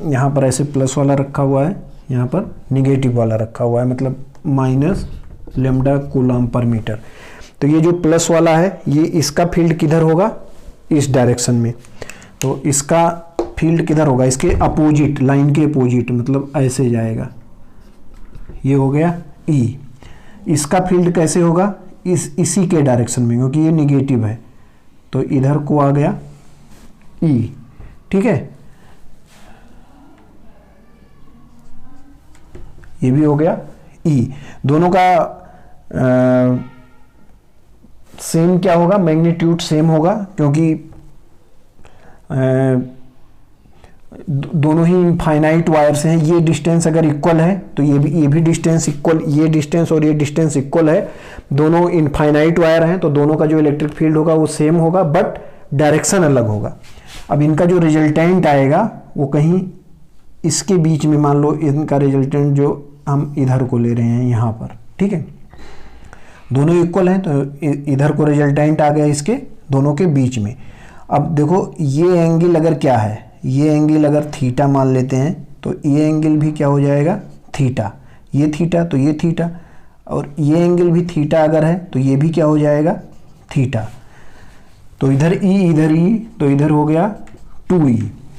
यहाँ पर ऐसे प्लस वाला रखा हुआ है, यहाँ पर निगेटिव वाला रखा हुआ है, मतलब minus lambda coulomb per metre. तो ये जो प्लस वाला है ये इसका फील्ड किधर होगा, इस डायरेक्शन में, तो इसका फील्ड किधर होगा, इसके अपोजिट, लाइन के अपोजिट, मतलब ऐसे जाएगा, ये हो गया ई। इसका फील्ड कैसे होगा, इसी के डायरेक्शन में, क्योंकि ये निगेटिव है तो इधर को आ गया ई, ठीक है। ये भी हो गया ई। दोनों का सेम क्या होगा, मैग्नीट्यूड सेम होगा, क्योंकि दोनों ही इनफाइनाइट वायर्स हैं। ये डिस्टेंस अगर इक्वल है तो ये भी डिस्टेंस इक्वल, ये डिस्टेंस और ये डिस्टेंस इक्वल है, दोनों इनफाइनाइट वायर हैं, तो दोनों का जो इलेक्ट्रिक फील्ड होगा वो सेम होगा, बट डायरेक्शन अलग होगा। अब इनका जो रिजल्टेंट आएगा वो कहीं इसके बीच में, मान लो इनका रिजल्टेंट जो हम इधर को ले रहे हैं यहाँ पर, ठीक है, दोनों इक्वल हैं तो इधर को रिजल्टेंट आ गया इसके दोनों के बीच में। अब देखो ये एंगल अगर क्या है, ये एंगल अगर थीटा मान लेते हैं तो ये एंगल भी क्या हो जाएगा, थीटा, ये थीटा तो ये थीटा, और ये एंगल भी थीटा अगर है तो ये भी क्या हो जाएगा, थीटा। तो इधर ई इधर ई, तो इधर हो गया 2e,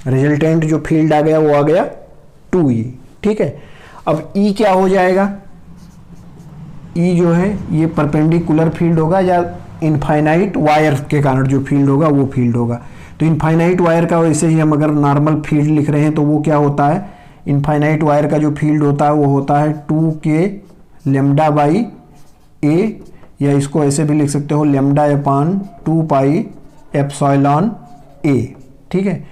रिजल्टेंट जो फील्ड आ गया वो आ गया 2e, ठीक है। अब ई क्या हो जाएगा, ई जो है ये परपेंडिकुलर फील्ड होगा या इनफाइनाइट वायर के कारण जो फील्ड होगा वो फील्ड होगा। तो इनफाइनाइट वायर का वैसे ही हम अगर नॉर्मल फील्ड लिख रहे हैं तो वो क्या होता है, इनफाइनाइट वायर का जो फील्ड होता है वो होता है 2k लेमडा बाई ए, या इसको ऐसे भी लिख सकते हो लेमडा अपान 2 पाई एप्सिलॉन ए, ठीक है।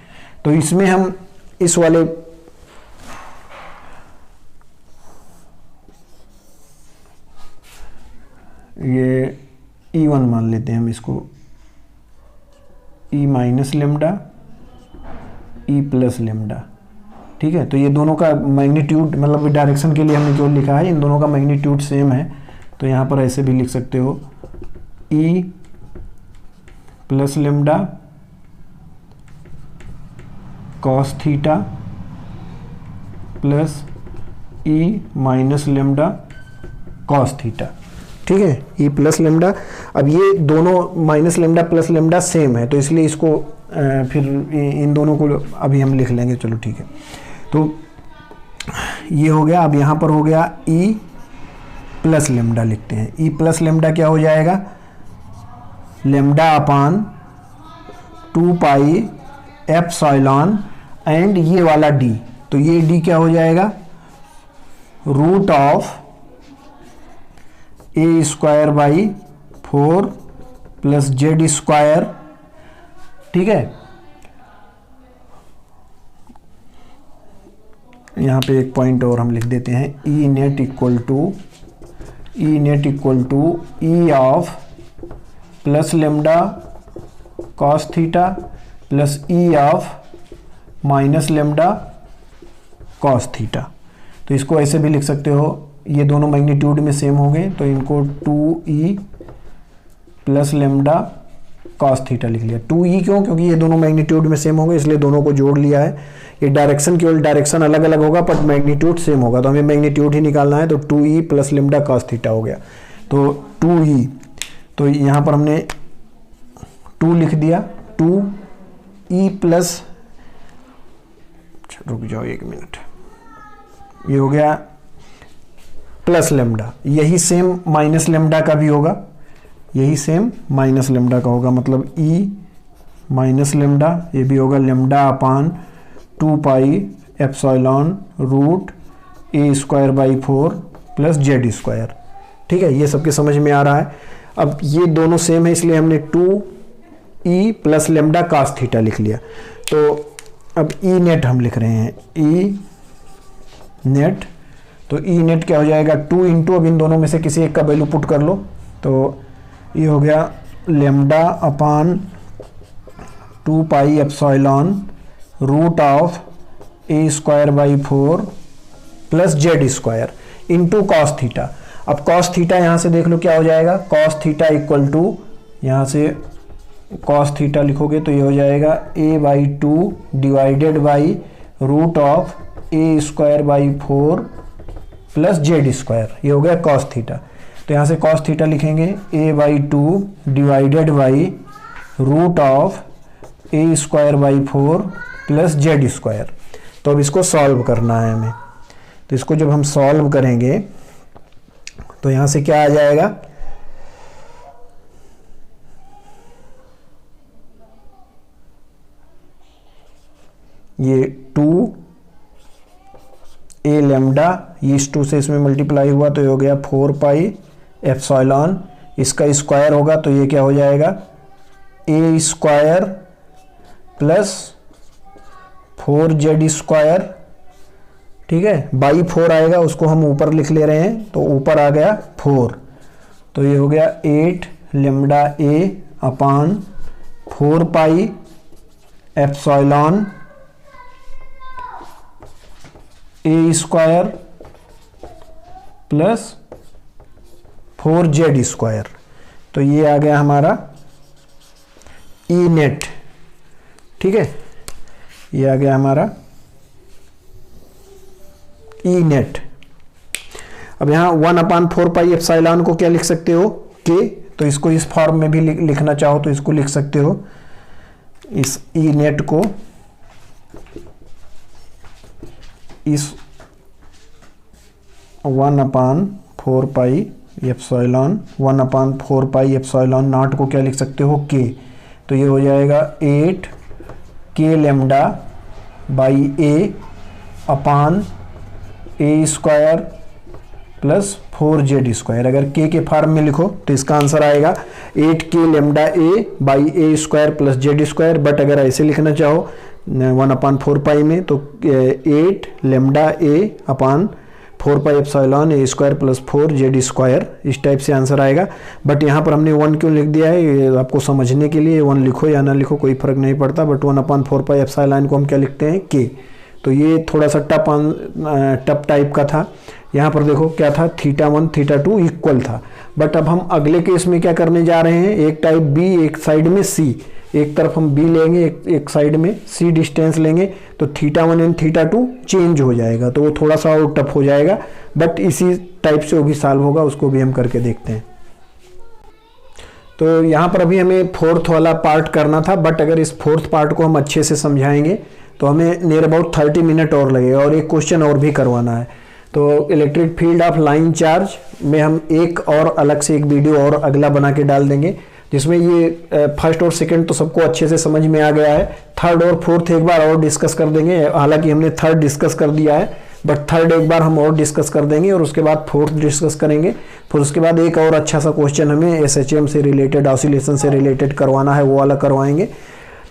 तो इसमें हम इस वाले ये E1 मान लेते हैं हम इसको, E minus lambda, E plus lambda, ठीक है। तो ये दोनों का मैग्नीट्यूड, मतलब डायरेक्शन के लिए हमने जो लिखा है इन दोनों का मैग्नीट्यूड सेम है, तो यहाँ पर ऐसे भी लिख सकते हो E plus lambda cos theta plus E minus lambda cos theta, ठीक है, ई प्लस लेमडा। अब ये दोनों minus lambda plus lambda same है, तो इसलिए इसको फिर इन दोनों को अभी हम लिख लेंगे, चलो ठीक है। तो ये हो गया। अब यहाँ पर हो गया ई प्लस लेमडा लिखते हैं। ई प्लस लेमडा क्या हो जाएगा, lambda upon 2 pi epsilon and ये वाला डी, तो ये डी क्या हो जाएगा, root of A square by 4 plus Z square, ठीक है। यहाँ पे एक पॉइंट और हम लिख देते हैं, E net equal to E of plus lambda cos theta plus E of minus lambda cos theta. तो इसको ऐसे भी लिख सकते हो, ये दोनों मैग्नीट्यूड में सेम हो गए तो इनको 2e plus lambda cos theta लिख लिया। 2e क्यों, क्योंकि ये दोनों मैग्नीट्यूड में सेम हो गए इसलिए दोनों को जोड़ लिया है। ये डायरेक्शन केवल डायरेक्शन अलग अलग होगा पर मैग्नीट्यूड सेम होगा, तो हमें मैग्नीट्यूड ही निकालना है, तो 2e plus lambda cos theta हो गया। तो 2e, तो यहाँ पर हमने 2 लिख दिया, 2e प्लस, रुक जाओ 1 मिनट, ये हो गया प्लस लेमडा, यही सेम माइनस लेमडा का भी होगा, यही सेम माइनस लेमडा का होगा, मतलब ई माइनस लेमडा, ये भी होगा lambda upon 2 pi epsilon root A square by 4 plus Z square, ठीक है। ये सबके समझ में आ रहा है। अब ये दोनों सेम है इसलिए हमने 2e plus lambda cos theta लिख लिया। तो अब ई नेट हम लिख रहे हैं, ई नेट, तो ई नेट क्या हो जाएगा, 2 इंटू, अब इन दोनों में से किसी एक का वैल्यू पुट कर लो, तो ये हो गया lambda upon 2 pi epsilon root of A square by 4 plus Z square into cos theta. अब कॉस थीटा यहाँ से देख लो क्या हो जाएगा, कॉस थीटा इक्वल टू यहाँ से कॉस थीटा लिखोगे तो ये हो जाएगा a/2 divided by root of a²/4 plus z², ये हो गया कॉस थीटा। तो यहाँ से कॉस थीटा लिखेंगे a/2 divided by root of a²/4 plus z²। तो अब इसको सॉल्व करना है हमें। तो इसको जब हम सॉल्व करेंगे तो यहाँ से क्या आ जाएगा, ये 2 a लैम्डा, इस 2 से इसमें मल्टीप्लाई हुआ तो ये हो गया 4 पाई एप्सिलॉन, इसका स्क्वायर होगा तो ये क्या हो जाएगा a² प्लस 4z², ठीक है, बाई 4 आएगा, उसको हम ऊपर लिख ले रहे हैं तो ऊपर आ गया 4, तो ये हो गया 8 lambda a upon 4 pi epsilon a² plus 4z²। तो ये आ गया हमारा ई नेट, ठीक है, ये आ गया हमारा ई नेट। अब यहाँ 1/4 पाई एप्सिलॉन को क्या लिख सकते हो के, तो इसको इस फॉर्म में भी लिखना चाहो तो इसको लिख सकते हो, इस ई नेट को इस 1/4 pi epsilon 1/4 pi epsilon not को क्या लिख सकते हो के, तो ये हो जाएगा 8 k lambda by a upon a² plus 4z²। अगर k के फॉर्म में लिखो तो इसका आंसर आएगा 8 k lambda a by a² plus z², but अगर ऐसे लिखना चाहो 1/4 पाई में तो 8 lambda a upon 4 pi epsilon a² plus 4z², इस टाइप से आंसर आएगा। बट यहाँ पर हमने 1 क्यों लिख दिया है, ये आपको समझने के लिए, 1 लिखो या ना लिखो कोई फर्क नहीं पड़ता, बट 1/4 पाई एप्सिलॉन को हम क्या लिखते हैं k। तो ये थोड़ा सा टफ टाइप का था। यहाँ पर देखो क्या था, θ1 θ2 इक्वल था, बट अब हम अगले केस में क्या करने जा रहे हैं, एक टाइप b एक साइड में c, एक तरफ हम b लेंगे एक साइड में c डिस्टेंस लेंगे, तो θ1 एंड θ2 चेंज हो जाएगा, तो वो थोड़ा सा और टफ हो जाएगा, बट इसी टाइप से वो भी सॉल्व होगा, उसको भी हम करके देखते हैं। तो यहाँ पर अभी हमें 4th वाला पार्ट करना था, बट अगर इस 4th पार्ट को हम अच्छे से समझाएंगे तो हमें नियर अबाउट 30 मिनट और लगेगा, और एक क्वेश्चन और भी करवाना है। तो electric field of line charge में हम एक और अलग से एक वीडियो और अगला बना के डाल देंगे, जिसमें ये फर्स्ट और सेकंड तो सबको अच्छे से समझ में आ गया है, थर्ड और फोर्थ एक बार और डिस्कस कर देंगे। हालांकि हमने थर्ड डिस्कस कर दिया है, बट थर्ड एक बार हम और डिस्कस कर देंगे, और उसके बाद फोर्थ डिस्कस करेंगे। फिर उसके बाद एक और अच्छा सा क्वेश्चन हमें SHM से रिलेटेड, ऑसिलेशन से रिलेटेड करवाना है, वो वाला करवाएंगे।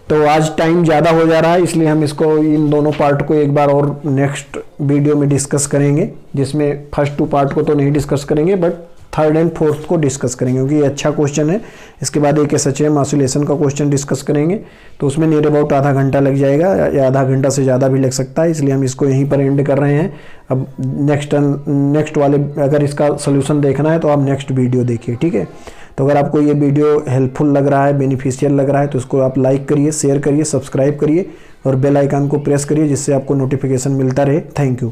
तो आज टाइम ज़्यादा हो जा रहा है, इसलिए हम इसको इन दोनों पार्ट को एक बार और नेक्स्ट वीडियो में डिस्कस करेंगे, जिसमें फर्स्ट 2 पार्ट को तो नहीं डिस्कस करेंगे, बट थर्ड एंड फोर्थ को डिस्कस करेंगे, क्योंकि ये अच्छा क्वेश्चन है। इसके बाद एक SHM ऑसिलेशन का क्वेश्चन डिस्कस करेंगे, तो उसमें नियर अबाउट आधा घंटा लग जाएगा, या आधा घंटा से ज़्यादा भी लग सकता है, इसलिए हम इसको यहीं पर एंड कर रहे हैं। अब नेक्स्ट वाले अगर इसका सोल्यूशन देखना है तो आप नेक्स्ट वीडियो देखिए, ठीक है। तो अगर आपको ये वीडियो हेल्पफुल लग रहा है, बेनिफिशियल लग रहा है, तो इसको आप लाइक करिए, शेयर करिए, सब्सक्राइब करिए और बेल आइकन को प्रेस करिए, जिससे आपको नोटिफिकेशन मिलता रहे। Thank you.